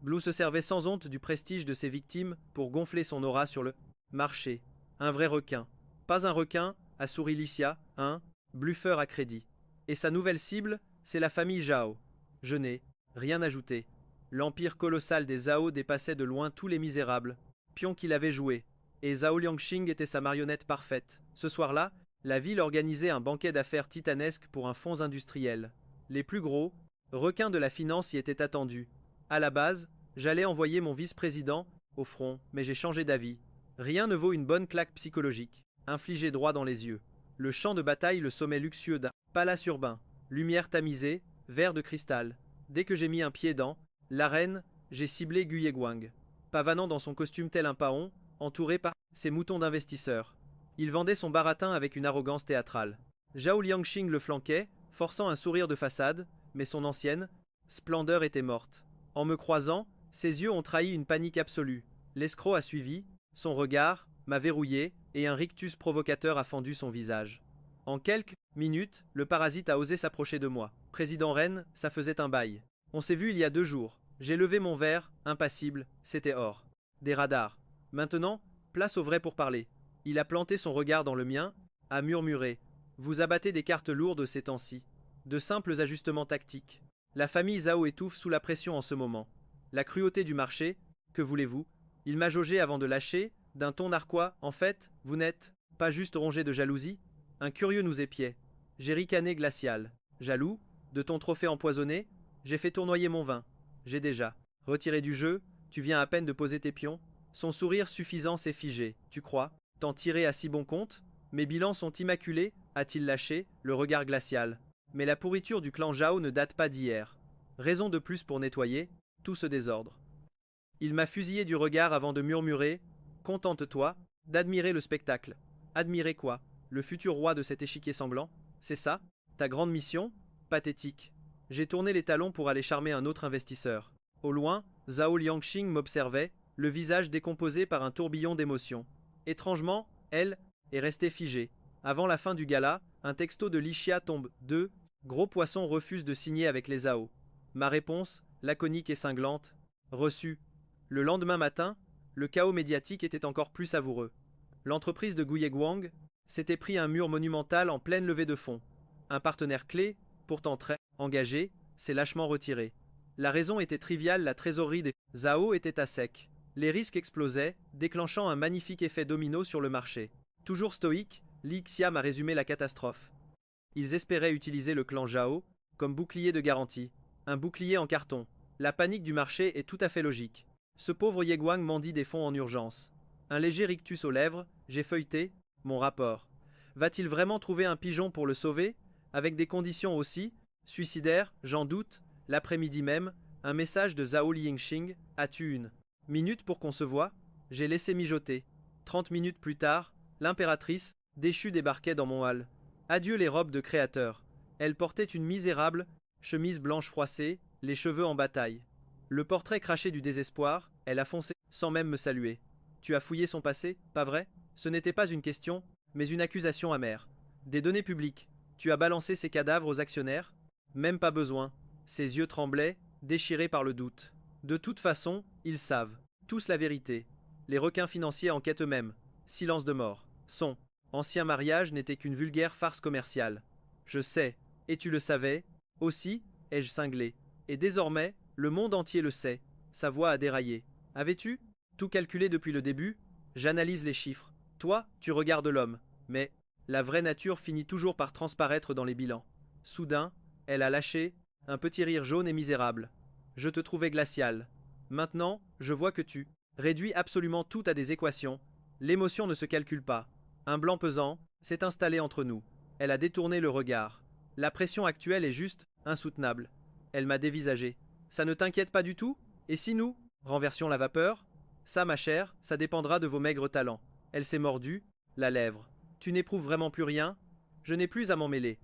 Blue se servait sans honte du prestige de ses victimes pour gonfler son aura sur le marché. Un vrai requin. Pas un requin, a souri Licia, un bluffeur à crédit. Et sa nouvelle cible, c'est la famille Zhao. Je n'ai rien ajouté. L'empire colossal des Zhao dépassait de loin tous les misérables pions qu'il avait joués. Et Zhao Liangxing était sa marionnette parfaite. Ce soir-là, la ville organisait un banquet d'affaires titanesque pour un fonds industriel. Les plus gros requins de la finance y étaient attendus. À la base, j'allais envoyer mon vice-président au front, mais j'ai changé d'avis. Rien ne vaut une bonne claque psychologique, infligée droit dans les yeux. Le champ de bataille, le sommet luxueux d'un palace urbain, lumière tamisée, verre de cristal. Dès que j'ai mis un pied dans l'arène, j'ai ciblé Gu Yeguang. Pavanant dans son costume tel un paon, entouré par ses moutons d'investisseurs. Il vendait son baratin avec une arrogance théâtrale. Zhao Liangxing le flanquait, forçant un sourire de façade, mais son ancienne splendeur était morte. En me croisant, ses yeux ont trahi une panique absolue. L'escroc a suivi, son regard m'a verrouillé et un rictus provocateur a fendu son visage. En quelques minutes, le parasite a osé s'approcher de moi. Président Rennes, ça faisait un bail. On s'est vu il y a 2 jours. J'ai levé mon verre, impassible, c'était or. Des radars. Maintenant, place au vrai pourparler. Il a planté son regard dans le mien, a murmuré. Vous abattez des cartes lourdes ces temps-ci. De simples ajustements tactiques. La famille Zhao étouffe sous la pression en ce moment. La cruauté du marché, que voulez-vous? Il m'a jaugé avant de lâcher, d'un ton narquois. En fait, vous n'êtes pas juste rongé de jalousie? Un curieux nous épiait. J'ai ricané glacial. Jaloux? De ton trophée empoisonné? J'ai fait tournoyer mon vin. J'ai déjà retiré du jeu, tu viens à peine de poser tes pions. Son sourire suffisant s'est figé. Tu crois t'en tirer à si bon compte? Mes bilans sont immaculés, a-t-il lâché, le regard glacial. Mais la pourriture du clan Zhao ne date pas d'hier. Raison de plus pour nettoyer tout ce désordre. Il m'a fusillé du regard avant de murmurer: Contente-toi d'admirer le spectacle. Admirer quoi? Le futur roi de cet échiquier sanglant? C'est ça? Ta grande mission? Pathétique. J'ai tourné les talons pour aller charmer un autre investisseur. Au loin, Zhao Liangxing m'observait, le visage décomposé par un tourbillon d'émotions. Étrangement, elle est restée figée. Avant la fin du gala, un texto de Lixia tombe. 2. Gros poisson refuse de signer avec les Zhao. Ma réponse, laconique et cinglante: reçu. Le lendemain matin, le chaos médiatique était encore plus savoureux. L'entreprise de Guye Guang s'était pris un mur monumental en pleine levée de fonds. Un partenaire clé, pourtant très engagé, s'est lâchement retiré. La raison était triviale, la trésorerie des Zhao était à sec. Les risques explosaient, déclenchant un magnifique effet domino sur le marché. Toujours stoïque, Li Xiam a résumé la catastrophe. Ils espéraient utiliser le clan Zhao comme bouclier de garantie. Un bouclier en carton. La panique du marché est tout à fait logique. Ce pauvre Yeguang mendie des fonds en urgence. Un léger rictus aux lèvres, j'ai feuilleté mon rapport. Va-t-il vraiment trouver un pigeon pour le sauver? Avec des conditions aussi suicidaires, j'en doute. L'après-midi même, un message de Zhao Liangxing: as-tu une minute pour qu'on se voie? J'ai laissé mijoter. 30 minutes plus tard, l'impératrice, déchue, débarquait dans mon hall. Adieu les robes de créateur. Elle portait une misérable chemise blanche froissée, les cheveux en bataille. Le portrait craché du désespoir, elle a foncé, sans même me saluer. Tu as fouillé son passé, pas vrai? Ce n'était pas une question, mais une accusation amère. Des données publiques. Tu as balancé ces cadavres aux actionnaires? Même pas besoin. Ses yeux tremblaient, déchirés par le doute. De toute façon, ils savent tous la vérité. Les requins financiers enquêtent eux-mêmes. Silence de mort. Son ancien mariage n'était qu'une vulgaire farce commerciale. Je sais, et tu le savais, aussi, ai-je cinglé. Et désormais, le monde entier le sait. Sa voix a déraillé. Avais-tu tout calculé depuis le début? J'analyse les chiffres. Toi, tu regardes l'homme. Mais la vraie nature finit toujours par transparaître dans les bilans. Soudain, elle a lâché un petit rire jaune et misérable. Je te trouvais glacial. Maintenant, je vois que tu réduis absolument tout à des équations. L'émotion ne se calcule pas. Un blanc pesant s'est installé entre nous. Elle a détourné le regard. La pression actuelle est juste insoutenable. Elle m'a dévisagé. Ça ne t'inquiète pas du tout? Et si nous renversions la vapeur? Ça, ma chère, ça dépendra de vos maigres talents. Elle s'est mordue la lèvre. Tu n'éprouves vraiment plus rien? Je n'ai plus à m'en mêler.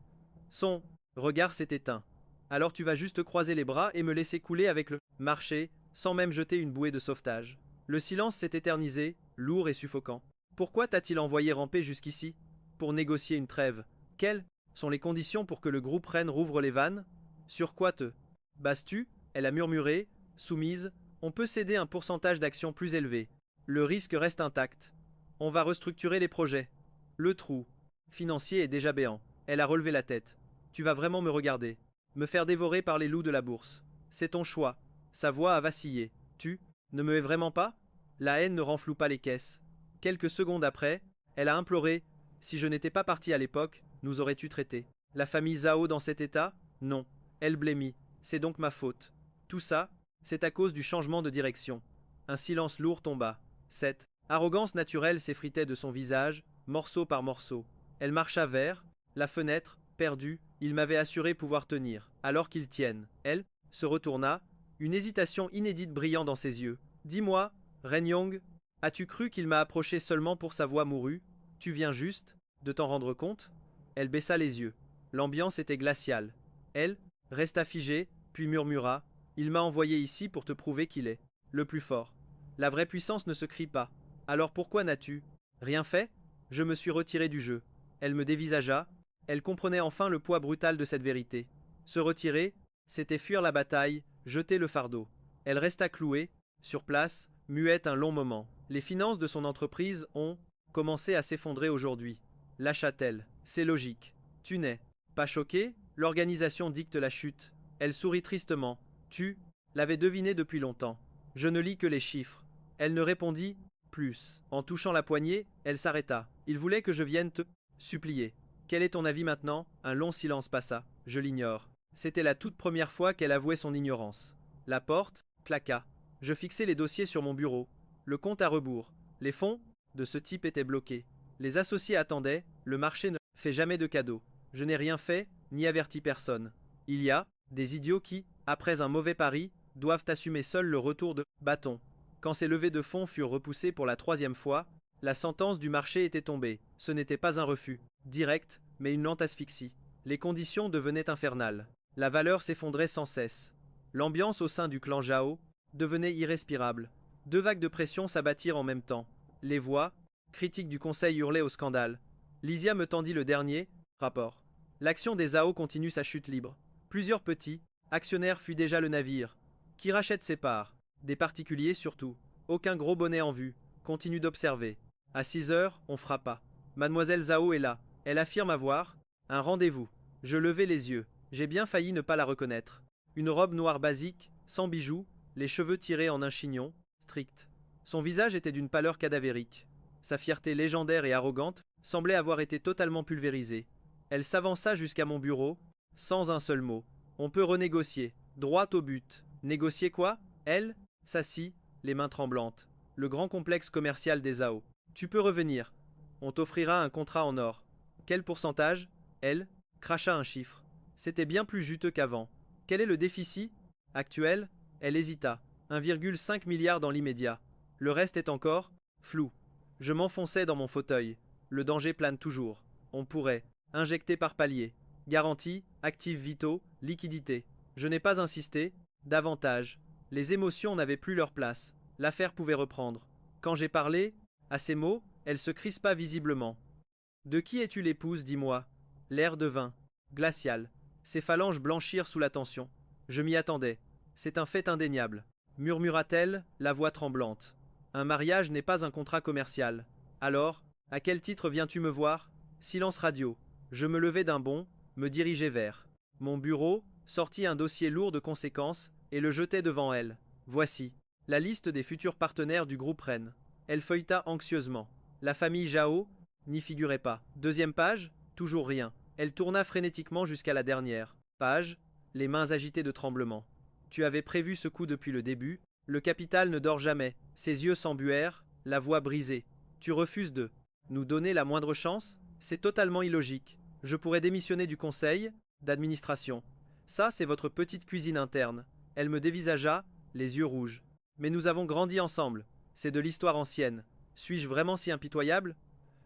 Son regard s'est éteint. Alors tu vas juste croiser les bras et me laisser couler avec le marché, sans même jeter une bouée de sauvetage. Le silence s'est éternisé, lourd et suffocant. Pourquoi t'a-t-il envoyé ramper jusqu'ici? Pour négocier une trêve. Quelles sont les conditions pour que le groupe Rennes rouvre les vannes? Sur quoi te bases-tu? Elle a murmuré, soumise. On peut céder un pourcentage d'actions plus élevé. Le risque reste intact. On va restructurer les projets. Le trou financier est déjà béant. Elle a relevé la tête. Tu vas vraiment me regarder? Me faire dévorer par les loups de la bourse? C'est ton choix. Sa voix a vacillé. Tu ne me hais vraiment pas? La haine ne renfloue pas les caisses. Quelques secondes après, elle a imploré: si je n'étais pas parti à l'époque, nous aurais-tu traité? La famille Zhao dans cet état? Non. Elle blêmit. C'est donc ma faute. Tout ça, c'est à cause du changement de direction. Un silence lourd tomba. Cette arrogance naturelle s'effritait de son visage, morceau par morceau. Elle marcha vers la fenêtre, perdue. Il m'avait assuré pouvoir tenir, alors qu'il tienne. Elle se retourna, une hésitation inédite brillant dans ses yeux. Dis-moi, Ren Yong, as-tu cru qu'il m'a approché seulement pour sa voix mourue? Tu viens juste de t'en rendre compte? Elle baissa les yeux. L'ambiance était glaciale. Elle resta figée, puis murmura: il m'a envoyé ici pour te prouver qu'il est le plus fort. La vraie puissance ne se crie pas. Alors pourquoi n'as-tu rien fait? Je me suis retiré du jeu. Elle me dévisagea. Elle comprenait enfin le poids brutal de cette vérité. Se retirer, c'était fuir la bataille, jeter le fardeau. Elle resta clouée, sur place, muette un long moment. Les finances de son entreprise ont commencé à s'effondrer aujourd'hui. Lâcha-t-elle? C'est logique. Tu n'es pas choqué? L'organisation dicte la chute. Elle sourit tristement. Tu l'avais deviné depuis longtemps. Je ne lis que les chiffres. Elle ne répondit plus. En touchant la poignée, elle s'arrêta. Il voulait que je vienne te supplier. Quel est ton avis maintenant? Un long silence passa. Je l'ignore. C'était la toute première fois qu'elle avouait son ignorance. La porte claqua. Je fixai les dossiers sur mon bureau. Le compte à rebours. Les fonds de ce type étaient bloqués. Les associés attendaient. Le marché ne fait jamais de cadeaux. Je n'ai rien fait, ni averti personne. Il y a des idiots qui après un mauvais pari, doivent assumer seuls le retour de bâton. Quand ces levées de fonds furent repoussées pour la troisième fois, la sentence du marché était tombée. Ce n'était pas un refus direct, mais une lente asphyxie. Les conditions devenaient infernales. La valeur s'effondrait sans cesse. L'ambiance au sein du clan Zhao devenait irrespirable. Deux vagues de pression s'abattirent en même temps. Les voix, critiques du conseil hurlaient au scandale. Lysia me tendit le dernier rapport. L'action des Zhao continue sa chute libre. Plusieurs petits actionnaires fuient déjà le navire. Qui rachète ses parts? Des particuliers surtout. Aucun gros bonnet en vue. Continue d'observer. À 6 heures, on frappa. Mademoiselle Zhao est là. Elle affirme avoir un rendez-vous. Je levai les yeux. J'ai bien failli ne pas la reconnaître. Une robe noire basique, sans bijoux, les cheveux tirés en un chignon, strict. Son visage était d'une pâleur cadavérique. Sa fierté légendaire et arrogante semblait avoir été totalement pulvérisée. Elle s'avança jusqu'à mon bureau, sans un seul mot. On peut renégocier. Droit au but. Négocier quoi? Elle s'assit, les mains tremblantes. Le grand complexe commercial des Zhao. Tu peux revenir. On t'offrira un contrat en or. Quel pourcentage? Elle cracha un chiffre. C'était bien plus juteux qu'avant. Quel est le déficit actuel? Elle hésita. 1,5 milliard dans l'immédiat. Le reste est encore flou. Je m'enfonçais dans mon fauteuil. Le danger plane toujours. On pourrait injecter par palier. Garantie, actifs vitaux, liquidité. Je n'ai pas insisté. Davantage. Les émotions n'avaient plus leur place. L'affaire pouvait reprendre. Quand j'ai parlé, à ces mots, elle se crispa visiblement. De qui es-tu l'épouse, dis-moi? L'air devint glacial. Ses phalanges blanchirent sous la tension. Je m'y attendais. C'est un fait indéniable. Murmura-t-elle, la voix tremblante. Un mariage n'est pas un contrat commercial. Alors, à quel titre viens-tu me voir? Silence radio. Je me levai d'un bond, me dirigeai vers mon bureau, sortis un dossier lourd de conséquences, et le jetai devant elle. Voici la liste des futurs partenaires du groupe Rennes. Elle feuilleta anxieusement. La famille Zhao n'y figurait pas. Deuxième page, toujours rien. Elle tourna frénétiquement jusqu'à la dernière page, les mains agitées de tremblement. Tu avais prévu ce coup depuis le début. Le capital ne dort jamais. Ses yeux s'embuèrent, la voix brisée. Tu refuses de nous donner la moindre chance? C'est totalement illogique. Je pourrais démissionner du conseil d'administration. Ça, c'est votre petite cuisine interne. Elle me dévisagea, les yeux rouges. Mais nous avons grandi ensemble. C'est de l'histoire ancienne. Suis-je vraiment si impitoyable?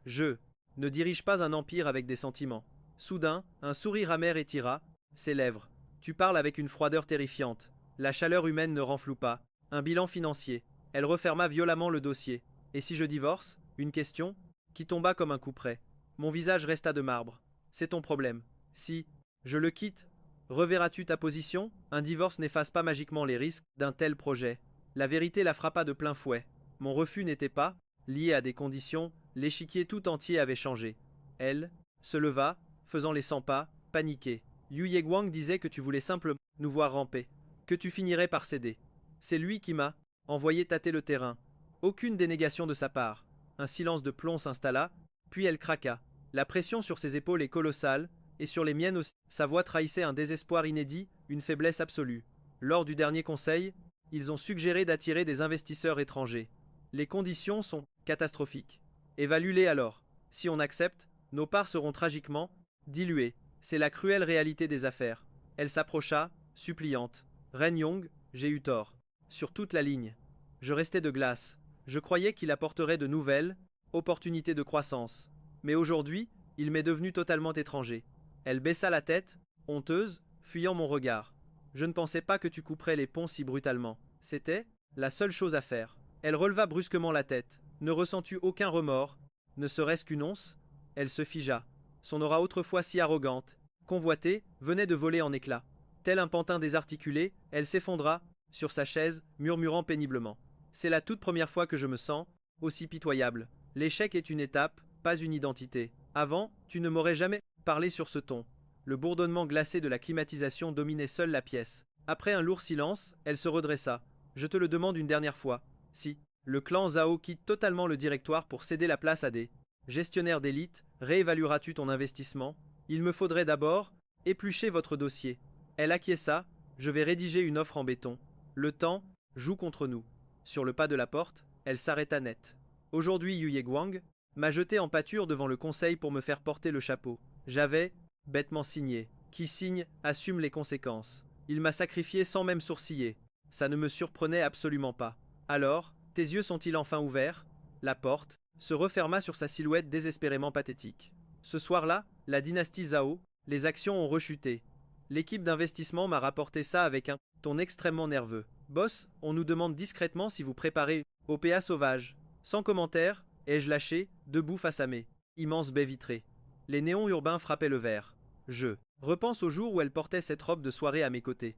Je ne dirige pas un empire avec des sentiments. Soudain, un sourire amer étira ses lèvres. Tu parles avec une froideur terrifiante. La chaleur humaine ne renfloue pas. Un bilan financier. Elle referma violemment le dossier. Et si je divorce? Une question qui tomba comme un coup près. Mon visage resta de marbre. C'est ton problème. Si je le quitte, reverras-tu ta position? Un divorce n'efface pas magiquement les risques d'un tel projet. La vérité la frappa de plein fouet. Mon refus n'était pas lié à des conditions, l'échiquier tout entier avait changé. Elle se leva, faisant les 100 pas, paniquée. Yu Yeguang disait que tu voulais simplement nous voir ramper, que tu finirais par céder. C'est lui qui m'a envoyé tâter le terrain. Aucune dénégation de sa part. Un silence de plomb s'installa, puis elle craqua. La pression sur ses épaules est colossale, et sur les miennes aussi. Sa voix trahissait un désespoir inédit, une faiblesse absolue. Lors du dernier conseil, ils ont suggéré d'attirer des investisseurs étrangers. Les conditions sont catastrophiques. Évalue-les alors. Si on accepte, nos parts seront tragiquement diluées. C'est la cruelle réalité des affaires. Elle s'approcha, suppliante. Ren Yong, j'ai eu tort. Sur toute la ligne. Je restais de glace. Je croyais qu'il apporterait de nouvelles opportunités de croissance. Mais aujourd'hui, il m'est devenu totalement étranger. Elle baissa la tête, honteuse, fuyant mon regard. Je ne pensais pas que tu couperais les ponts si brutalement. C'était la seule chose à faire. Elle releva brusquement la tête. Ne ressens-tu aucun remords? Ne serait-ce qu'une once? Elle se figea. Son aura autrefois si arrogante, convoitée, venait de voler en éclats. Tel un pantin désarticulé, elle s'effondra sur sa chaise, murmurant péniblement. C'est la toute première fois que je me sens aussi pitoyable. L'échec est une étape, pas une identité. Avant, tu ne m'aurais jamais parlé sur ce ton. Le bourdonnement glacé de la climatisation dominait seule la pièce. Après un lourd silence, elle se redressa. Je te le demande une dernière fois. Si le clan Zhao quitte totalement le directoire pour céder la place à des gestionnaires d'élite, réévalueras-tu ton investissement? Il me faudrait d'abord éplucher votre dossier. Elle acquiesça. Je vais rédiger une offre en béton. Le temps joue contre nous. Sur le pas de la porte, elle s'arrêta net. Aujourd'hui, Yu Yeguang m'a jeté en pâture devant le conseil pour me faire porter le chapeau. J'avais bêtement signé. Qui signe assume les conséquences. Il m'a sacrifié sans même sourciller. Ça ne me surprenait absolument pas. Alors, tes yeux sont-ils enfin ouverts? La porte se referma sur sa silhouette désespérément pathétique. Ce soir-là, la dynastie Zhao, les actions ont rechuté. L'équipe d'investissement m'a rapporté ça avec un ton extrêmement nerveux. Boss, on nous demande discrètement si vous préparez OPA sauvage. Sans commentaire, ai-je lâché, debout face à mes immenses baies vitrées. Les néons urbains frappaient le verre. Je repense au jour où elle portait cette robe de soirée à mes côtés.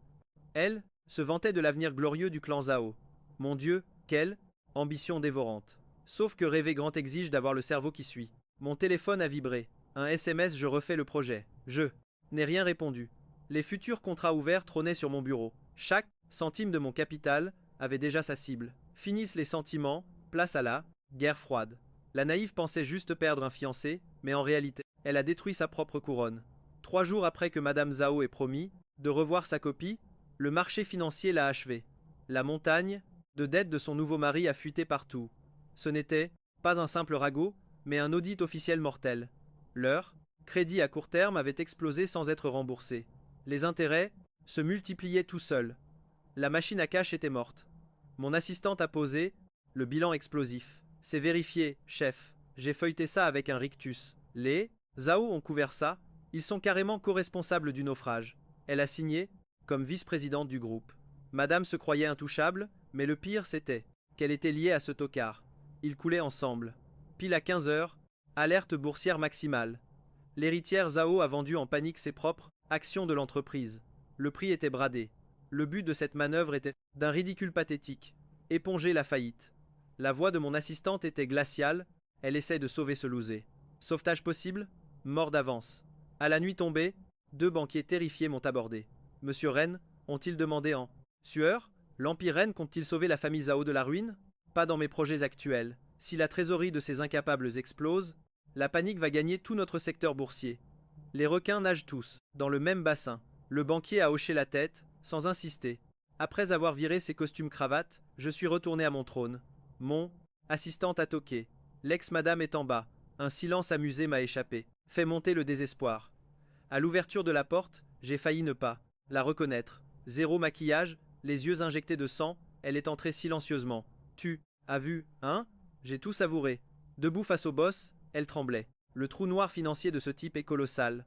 Elle se vantait de l'avenir glorieux du clan Zhao. Mon Dieu, quelle ambition dévorante. Sauf que rêver grand exige d'avoir le cerveau qui suit. Mon téléphone a vibré. Un SMS, je refais le projet. Je n'ai rien répondu. Les futurs contrats ouverts trônaient sur mon bureau. Chaque centime de mon capital avait déjà sa cible. Finissent les sentiments, place à la guerre froide. La naïve pensait juste perdre un fiancé, mais en réalité, elle a détruit sa propre couronne. 3 jours après que Madame Zhao ait promis de revoir sa copie, le marché financier l'a achevé. La montagne de dettes de son nouveau mari a fuité partout. Ce n'était pas un simple ragot, mais un audit officiel mortel. Leur crédit à court terme avait explosé sans être remboursé. Les intérêts se multipliaient tout seuls. La machine à cash était morte. Mon assistante a posé le bilan explosif. C'est vérifié, chef. J'ai feuilleté ça avec un rictus. Les Zhao ont couvert ça. Ils sont carrément co-responsables du naufrage. Elle a signé comme vice-présidente du groupe. Madame se croyait intouchable, mais le pire c'était qu'elle était liée à ce tocard. Ils coulaient ensemble. Pile à 15 heures, alerte boursière maximale. L'héritière Zhao a vendu en panique ses propres actions de l'entreprise. Le prix était bradé. Le but de cette manœuvre était d'un ridicule pathétique. Éponger la faillite. La voix de mon assistante était glaciale. Elle essaie de sauver ce loser. Sauvetage possible? Mort d'avance. À la nuit tombée, 2 banquiers terrifiés m'ont abordé. Monsieur Ren, ont-ils demandé en sueur? L'Empire Ren compte-t-il sauver la famille Zhao de la ruine? Pas dans mes projets actuels. Si la trésorerie de ces incapables explose, la panique va gagner tout notre secteur boursier. Les requins nagent tous, dans le même bassin. Le banquier a hoché la tête, sans insister. Après avoir viré ses costumes cravates, je suis retourné à mon trône. Mon assistante a toqué. L'ex-madame est en bas. Un silence amusé m'a échappé. Fait monter le désespoir. À l'ouverture de la porte, j'ai failli ne pas la reconnaître. Zéro maquillage, les yeux injectés de sang, elle est entrée silencieusement. Tu as vu, hein? J'ai tout savouré. Debout face au boss, elle tremblait. Le trou noir financier de ce type est colossal.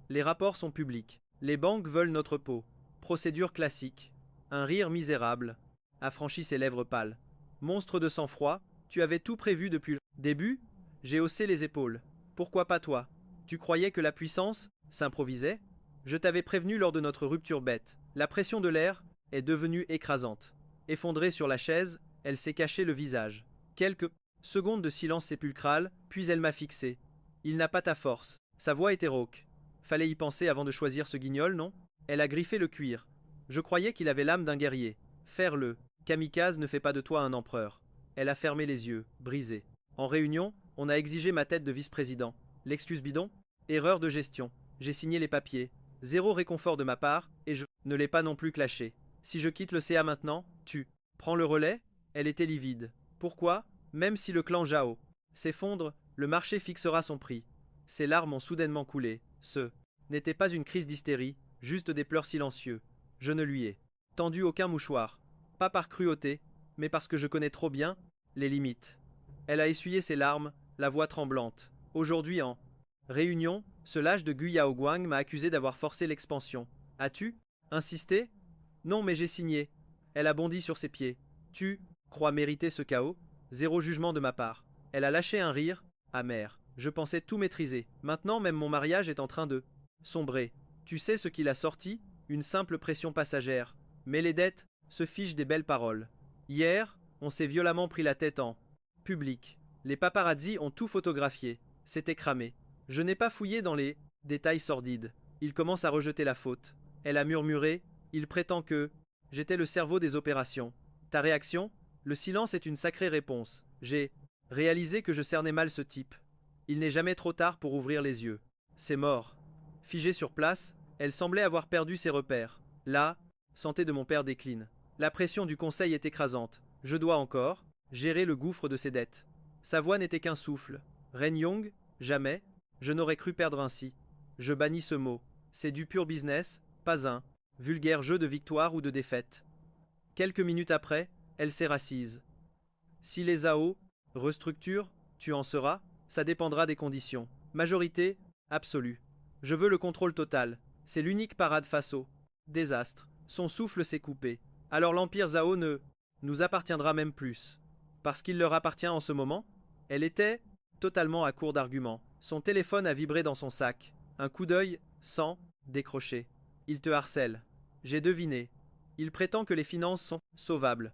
Les rapports sont publics. Les banques veulent notre peau. Procédure classique. Un rire misérable affranchit ses lèvres pâles. Monstre de sang-froid, tu avais tout prévu depuis le début? J'ai haussé les épaules. Pourquoi pas toi? Tu croyais que la puissance s'improvisait? Je t'avais prévenu lors de notre rupture bête. La pression de l'air est devenue écrasante. Effondrée sur la chaise, elle s'est cachée le visage. Quelques secondes de silence sépulcral, puis elle m'a fixé. Il n'a pas ta force. Sa voix était rauque. Fallait y penser avant de choisir ce guignol, non? Elle a griffé le cuir. Je croyais qu'il avait l'âme d'un guerrier. Faire-le. Kamikaze ne fait pas de toi un empereur. Elle a fermé les yeux, brisée. En réunion, on a exigé ma tête de vice-président. L'excuse bidon? Erreur de gestion. J'ai signé les papiers. Zéro réconfort de ma part, et je ne l'ai pas non plus clashé. Si je quitte le CA maintenant, tu prends le relais? Elle était livide. Pourquoi? Même si le clan Zhao s'effondre, le marché fixera son prix. Ses larmes ont soudainement coulé. Ce n'était pas une crise d'hystérie, juste des pleurs silencieux. Je ne lui ai tendu aucun mouchoir. Pas par cruauté, mais parce que je connais trop bien les limites. Elle a essuyé ses larmes, la voix tremblante. Aujourd'hui en réunion, ce lâche de Gu Yaoguang m'a accusé d'avoir forcé l'expansion. As-tu insisté? Non, mais j'ai signé. Elle a bondi sur ses pieds. Tu crois mériter ce chaos? Zéro jugement de ma part. Elle a lâché un rire amer. Je pensais tout maîtriser. Maintenant, même mon mariage est en train de sombrer. Tu sais ce qu'il a sorti? Une simple pression passagère. Mais les dettes se fichent des belles paroles. Hier, on s'est violemment pris la tête en public. Les paparazzis ont tout photographié. C'était cramé. Je n'ai pas fouillé dans les détails sordides. Il commence à rejeter la faute. Elle a murmuré. Il prétend que j'étais le cerveau des opérations. Ta réaction? Le silence est une sacrée réponse. J'ai réalisé que je cernais mal ce type. Il n'est jamais trop tard pour ouvrir les yeux. C'est mort. Figée sur place, elle semblait avoir perdu ses repères. La santé de mon père décline. La pression du conseil est écrasante. Je dois encore gérer le gouffre de ses dettes. Sa voix n'était qu'un souffle. Ren Yong, jamais, je n'aurais cru perdre ainsi. Je bannis ce mot. C'est du pur business, pas un vulgaire jeu de victoire ou de défaite. Quelques minutes après, elle s'est rassise. Si les AO restructurent, tu en seras, ça dépendra des conditions. Majorité absolue. Je veux le contrôle total. C'est l'unique parade face au désastre. Son souffle s'est coupé. Alors l'Empire Zhao ne nous appartiendra même plus. Parce qu'il leur appartient en ce moment? Elle était totalement à court d'arguments. Son téléphone a vibré dans son sac. Un coup d'œil, sans décrocher. Il te harcèle. J'ai deviné. Il prétend que les finances sont sauvables.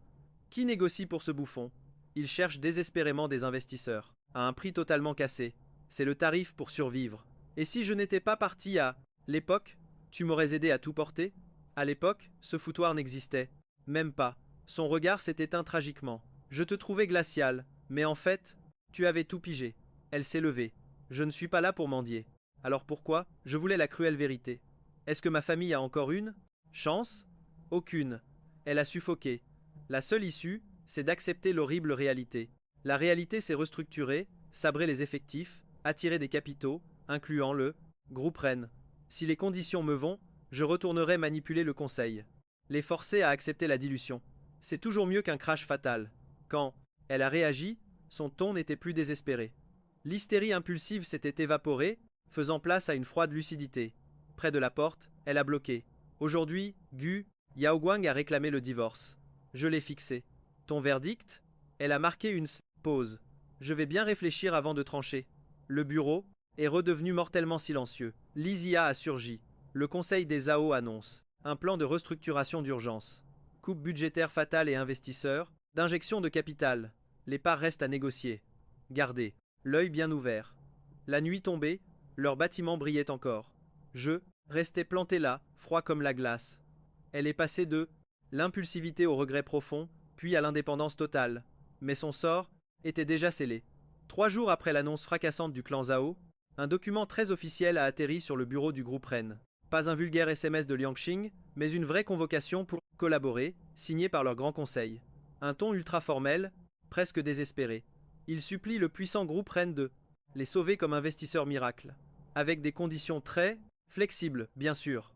Qui négocie pour ce bouffon? Il cherche désespérément des investisseurs, à un prix totalement cassé. C'est le tarif pour survivre. Et si je n'étais pas parti à l'époque, tu m'aurais aidé à tout porter? À l'époque, ce foutoir n'existait. Même pas. Son regard s'est éteint tragiquement. Je te trouvais glacial, mais en fait, tu avais tout pigé. Elle s'est levée. Je ne suis pas là pour mendier. Alors pourquoi? Je voulais la cruelle vérité. Est-ce que ma famille a encore une chance? Aucune. Elle a suffoqué. La seule issue, c'est d'accepter l'horrible réalité. La réalité, c'est restructurer, sabrer les effectifs, attirer des capitaux, incluant le groupe Rennes. Si les conditions me vont, je retournerai manipuler le conseil. Les forcer à accepter la dilution. C'est toujours mieux qu'un crash fatal. Quand elle a réagi, son ton n'était plus désespéré. L'hystérie impulsive s'était évaporée, faisant place à une froide lucidité. Près de la porte, elle a bloqué. Aujourd'hui, Gu Yaoguang a réclamé le divorce. Je l'ai fixé. Ton verdict? Elle a marqué une pause. Je vais bien réfléchir avant de trancher. Le bureau est redevenu mortellement silencieux. Lysia a surgi. Le conseil des Zhao annonce un plan de restructuration d'urgence. Coupe budgétaire fatale et investisseurs, d'injection de capital. Les parts restent à négocier. Gardez l'œil bien ouvert. La nuit tombée, leur bâtiment brillait encore. Je restais planté là, froid comme la glace. Elle est passée de l'impulsivité au regret profond, puis à l'indépendance totale. Mais son sort était déjà scellé. 3 jours après l'annonce fracassante du clan Zhao, un document très officiel a atterri sur le bureau du groupe Rennes. Pas un vulgaire SMS de Liangxing, mais une vraie convocation pour collaborer, signée par leur grand conseil. Un ton ultra formel, presque désespéré. Il supplie le puissant groupe Rennes de les sauver comme investisseurs miracles. Avec des conditions très flexibles, bien sûr.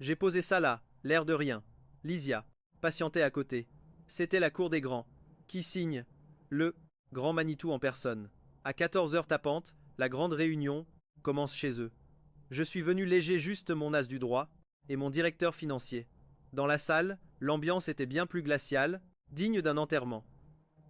J'ai posé ça là, l'air de rien. Lysia patientait à côté. C'était la cour des grands. Qui signe? Le grand Manitou en personne. À 14 heures tapantes, la grande réunion commence chez eux. Je suis venu léger juste mon as du droit et mon directeur financier. Dans la salle, l'ambiance était bien plus glaciale, digne d'un enterrement.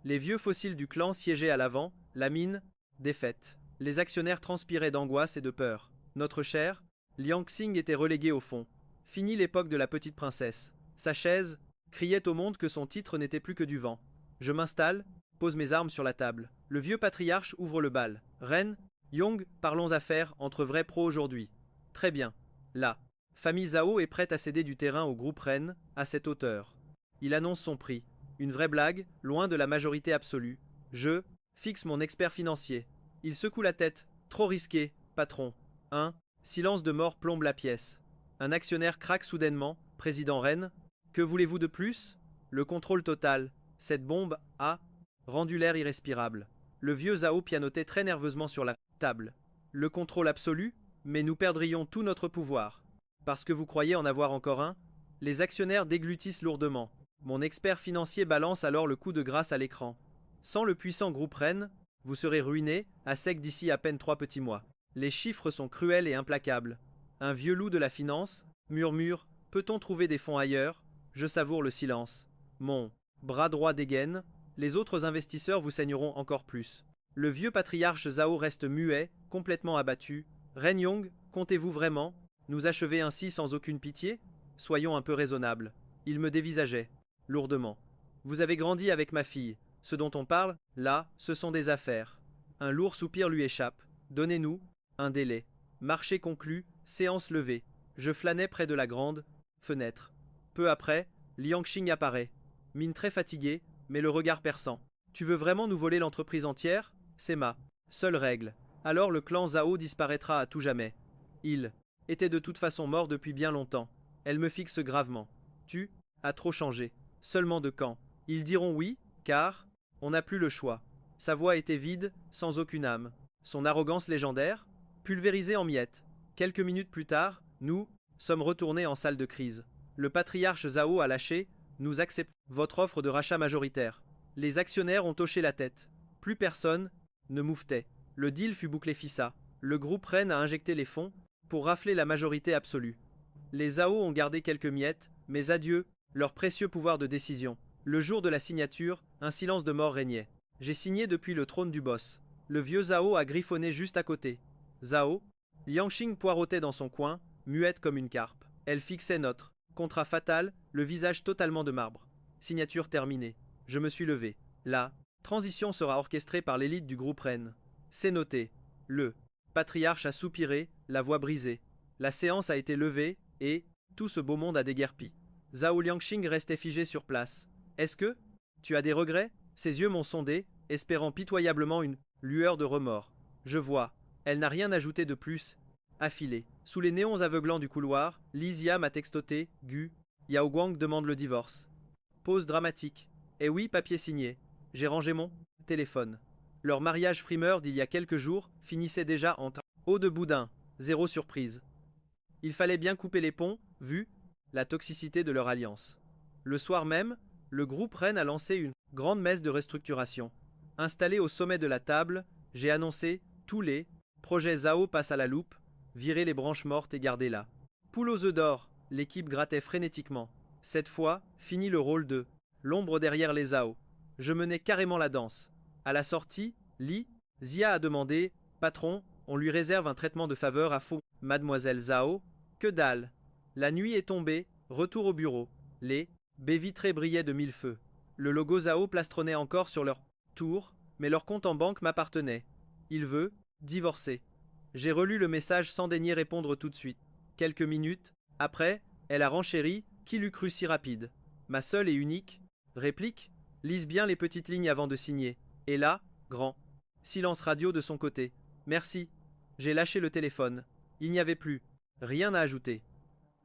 Les vieux fossiles du clan siégeaient à l'avant, la mine défaite. Les actionnaires transpiraient d'angoisse et de peur. Notre cher Liangxing était relégué au fond. Fini l'époque de la petite princesse. Sa chaise criait au monde que son titre n'était plus que du vent. Je m'installe, pose mes armes sur la table. Le vieux patriarche ouvre le bal. Ren, Yong, parlons affaires entre vrais pros aujourd'hui. Très bien. La famille Zhao est prête à céder du terrain au groupe Ren, à cette hauteur. Il annonce son prix. Une vraie blague, loin de la majorité absolue. Je fixe mon expert financier. Il secoue la tête. Trop risqué, patron. 1. Silence de mort plombe la pièce. Un actionnaire craque soudainement. Président Ren. Que voulez-vous de plus? Le contrôle total. Cette bombe a rendu l'air irrespirable. Le vieux Zhao pianotait très nerveusement sur la table. Le contrôle absolu? Mais nous perdrions tout notre pouvoir. Parce que vous croyez en avoir encore un? Les actionnaires déglutissent lourdement. Mon expert financier balance alors le coup de grâce à l'écran. Sans le puissant groupe Rennes, vous serez ruiné, à sec d'ici à peine 3 petits mois. Les chiffres sont cruels et implacables. Un vieux loup de la finance murmure, peut-on trouver des fonds ailleurs? Je savoure le silence. Mon bras droit dégaine, les autres investisseurs vous saigneront encore plus. Le vieux patriarche Zhao reste muet, complètement abattu. Ren Yong, comptez-vous vraiment nous achever ainsi sans aucune pitié? Soyons un peu raisonnables. Il me dévisageait, lourdement. Vous avez grandi avec ma fille. Ce dont on parle, là, ce sont des affaires. Un lourd soupir lui échappe. Donnez-nous un délai. Marché conclu, séance levée. Je flânais près de la grande fenêtre. Peu après, Liangxing apparaît. Mine très fatiguée, mais le regard perçant. Tu veux vraiment nous voler l'entreprise entière? C'est ma seule règle. Alors le clan Zhao disparaîtra à tout jamais. Il était de toute façon mort depuis bien longtemps. Elle me fixe gravement. Tu as trop changé. Seulement de quand? Ils diront oui, car on n'a plus le choix. Sa voix était vide, sans aucune âme. Son arrogance légendaire, pulvérisée en miettes. Quelques minutes plus tard, nous sommes retournés en salle de crise. Le patriarche Zhao a lâché, nous acceptons votre offre de rachat majoritaire. Les actionnaires ont hoché la tête. Plus personne ne mouvetait. Le deal fut bouclé fissa. Le groupe Ren a injecté les fonds pour rafler la majorité absolue. Les Zhao ont gardé quelques miettes, mais adieu, leur précieux pouvoir de décision. Le jour de la signature, un silence de mort régnait. J'ai signé depuis le trône du boss. Le vieux Zhao a griffonné juste à côté. Zhao, Liangxing poireautait dans son coin, muette comme une carpe. Elle fixait notre contrat fatal, le visage totalement de marbre. Signature terminée. Je me suis levé. La transition sera orchestrée par l'élite du groupe Ren. C'est noté. Le patriarche a soupiré, la voix brisée. La séance a été levée, et tout ce beau monde a déguerpi. Zhao Liangxing restait figé sur place. Est-ce que tu as des regrets? Ses yeux m'ont sondé, espérant pitoyablement une lueur de remords. Je vois. Elle n'a rien ajouté de plus. Affilée. Sous les néons aveuglants du couloir, Li Zia m'a textoté, Gu. Yao Guang demande le divorce. Pause dramatique. Eh oui, papier signé. J'ai rangé mon téléphone. Leur mariage frimeur d'il y a quelques jours finissait déjà en eau de boudin. Zéro surprise. Il fallait bien couper les ponts, vu la toxicité de leur alliance. Le soir même, le groupe Ren a lancé une grande messe de restructuration. Installé au sommet de la table, j'ai annoncé tous les projets Zhao passent à la loupe, virer les branches mortes et garder là. Poule aux œufs d'or, l'équipe grattait frénétiquement. Cette fois, fini le rôle de l'ombre derrière les Zhao. Je menais carrément la danse. À la sortie, Li Zia a demandé patron, on lui réserve un traitement de faveur à fond. Mademoiselle Zhao, que dalle. La nuit est tombée, retour au bureau. Les baies vitrées brillaient de mille feux. Le logo Zhao plastronnait encore sur leur tour, mais leur compte en banque m'appartenait. Il veut divorcer. J'ai relu le message sans daigner répondre tout de suite. Quelques minutes après, elle a renchéri, qui l'eût cru si rapide. Ma seule et unique réplique, lise bien les petites lignes avant de signer. Et là, grand silence radio de son côté. Merci. J'ai lâché le téléphone. Il n'y avait plus rien à ajouter.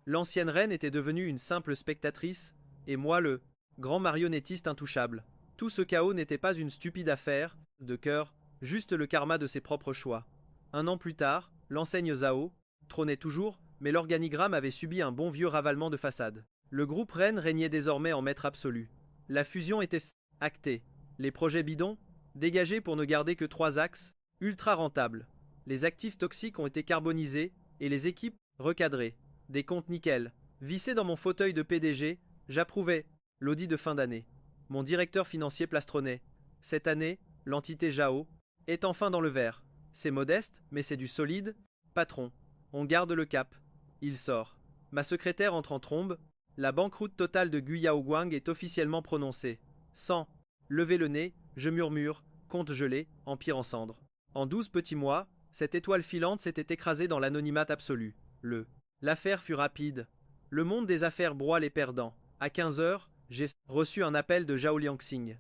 L'ancienne reine était devenue une simple spectatrice, et moi le grand marionnettiste intouchable. Tout ce chaos n'était pas une stupide affaire de cœur, juste le karma de ses propres choix. Un an plus tard, l'enseigne Zhao trônait toujours, mais l'organigramme avait subi un bon vieux ravalement de façade. Le groupe Ren régnait désormais en maître absolu. La fusion était actée. Les projets bidons, dégagés pour ne garder que 3 axes, ultra rentables. Les actifs toxiques ont été carbonisés, et les équipes recadrées. Des comptes nickel. Vissé dans mon fauteuil de PDG, j'approuvais l'audit de fin d'année. Mon directeur financier plastronnait. Cette année, l'entité Zhao est enfin dans le vert. C'est modeste, mais c'est du solide. Patron, on garde le cap. Il sort. Ma secrétaire entre en trombe. La banqueroute totale de Gu Yaoguang est officiellement prononcée. Sans lever le nez, je murmure, compte gelé, empire en cendres. En 12 petits mois, cette étoile filante s'était écrasée dans l'anonymat absolu. L'affaire fut rapide. Le monde des affaires broie les perdants. À 15 heures, j'ai reçu un appel de Zhao Liangxing.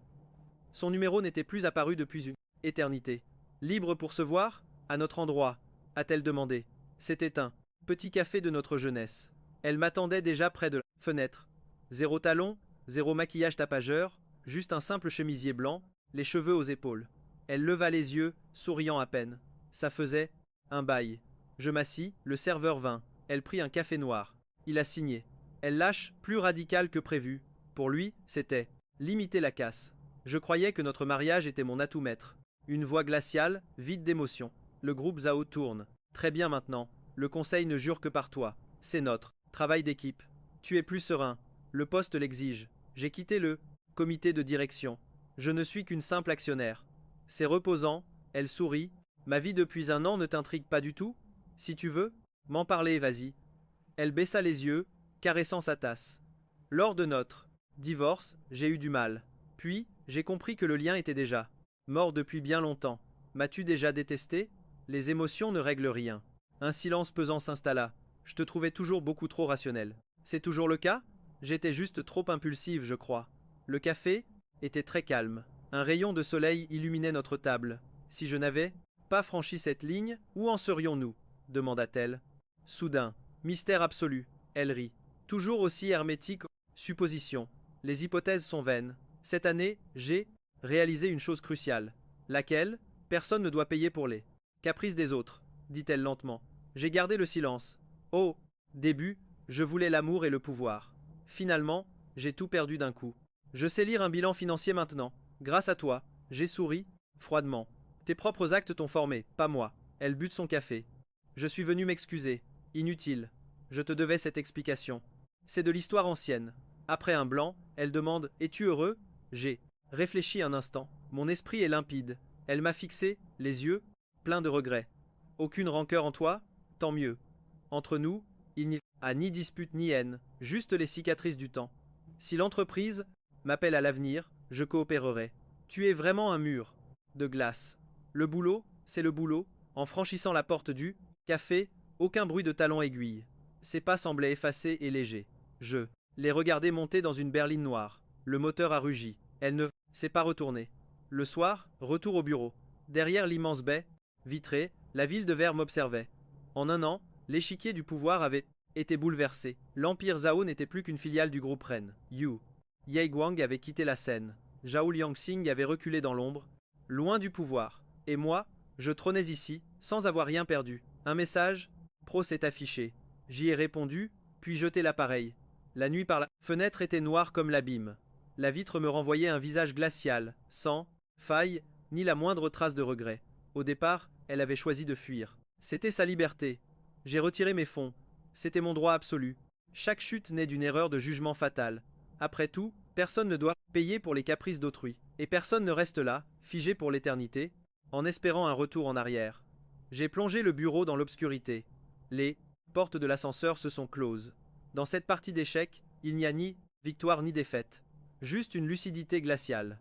Son numéro n'était plus apparu depuis une éternité. Libre pour se voir? À notre endroit, a-t-elle demandé. C'était un petit café de notre jeunesse. Elle m'attendait déjà près de la fenêtre. Zéro talon, zéro maquillage tapageur, juste un simple chemisier blanc, les cheveux aux épaules. Elle leva les yeux, souriant à peine. Ça faisait un bail. Je m'assis, le serveur vint. Elle prit un café noir. Il a signé. Elle lâche, plus radical que prévu. Pour lui, c'était limiter la casse. Je croyais que notre mariage était mon atout maître. Une voix glaciale, vide d'émotion. Le groupe Zhao tourne. Très bien maintenant. Le conseil ne jure que par toi. C'est notre travail d'équipe. Tu es plus serein. Le poste l'exige. J'ai quitté le comité de direction. Je ne suis qu'une simple actionnaire. C'est reposant. Elle sourit. Ma vie depuis un an ne t'intrigue pas du tout? Si tu veux, m'en parler, vas-y. Elle baissa les yeux, caressant sa tasse. Lors de notre divorce, j'ai eu du mal. Puis, j'ai compris que le lien était déjà mort depuis bien longtemps. M'as-tu déjà détesté? Les émotions ne règlent rien. Un silence pesant s'installa. Je te trouvais toujours beaucoup trop rationnel. C'est toujours le cas? J'étais juste trop impulsive, je crois. Le café était très calme. Un rayon de soleil illuminait notre table. Si je n'avais pas franchi cette ligne, où en serions-nous? Demanda-t-elle. Soudain, mystère absolu. Elle rit. Toujours aussi hermétique. Supposition. Les hypothèses sont vaines. Cette année, j'ai réalisé une chose cruciale. Laquelle? Personne ne doit payer pour les caprices des autres, dit-elle lentement. J'ai gardé le silence. Au début, je voulais l'amour et le pouvoir. Finalement, j'ai tout perdu d'un coup. Je sais lire un bilan financier maintenant. Grâce à toi, j'ai souri, froidement. Tes propres actes t'ont formé, pas moi. Elle but son café. Je suis venu m'excuser. Inutile. Je te devais cette explication. C'est de l'histoire ancienne. Après un blanc, elle demande: Es-tu heureux? J'ai réfléchi un instant. Mon esprit est limpide. Elle m'a fixé, les yeux, pleins de regrets. Aucune rancœur en toi? Tant mieux. Entre nous, il n'y a ni dispute ni haine, juste les cicatrices du temps. Si l'entreprise m'appelle à l'avenir, je coopérerai. Tu es vraiment un mur de glace. Le boulot, c'est le boulot. En franchissant la porte du café, aucun bruit de talons aiguilles. Ses pas semblaient effacés et légers. Je les regardais monter dans une berline noire. Le moteur a rugi. Elle ne s'est pas retournée. Le soir, retour au bureau. Derrière l'immense baie vitrée, la ville de verre m'observait. En un an, l'échiquier du pouvoir avait été bouleversé. L'empire Zhao n'était plus qu'une filiale du groupe Ren. Ye Guang avait quitté la scène. Zhao Liangxing avait reculé dans l'ombre, loin du pouvoir. Et moi, je trônais ici, sans avoir rien perdu. Un message pro s'est affiché. J'y ai répondu, puis jeté l'appareil. La nuit par la fenêtre était noire comme l'abîme. La vitre me renvoyait un visage glacial, sans faille, ni la moindre trace de regret. Au départ, elle avait choisi de fuir. C'était sa liberté. J'ai retiré mes fonds. C'était mon droit absolu. Chaque chute naît d'une erreur de jugement fatale. Après tout, personne ne doit payer pour les caprices d'autrui. Et personne ne reste là, figé pour l'éternité, en espérant un retour en arrière. J'ai plongé le bureau dans l'obscurité. Les portes de l'ascenseur se sont closes. Dans cette partie d'échecs, il n'y a ni victoire ni défaite. Juste une lucidité glaciale.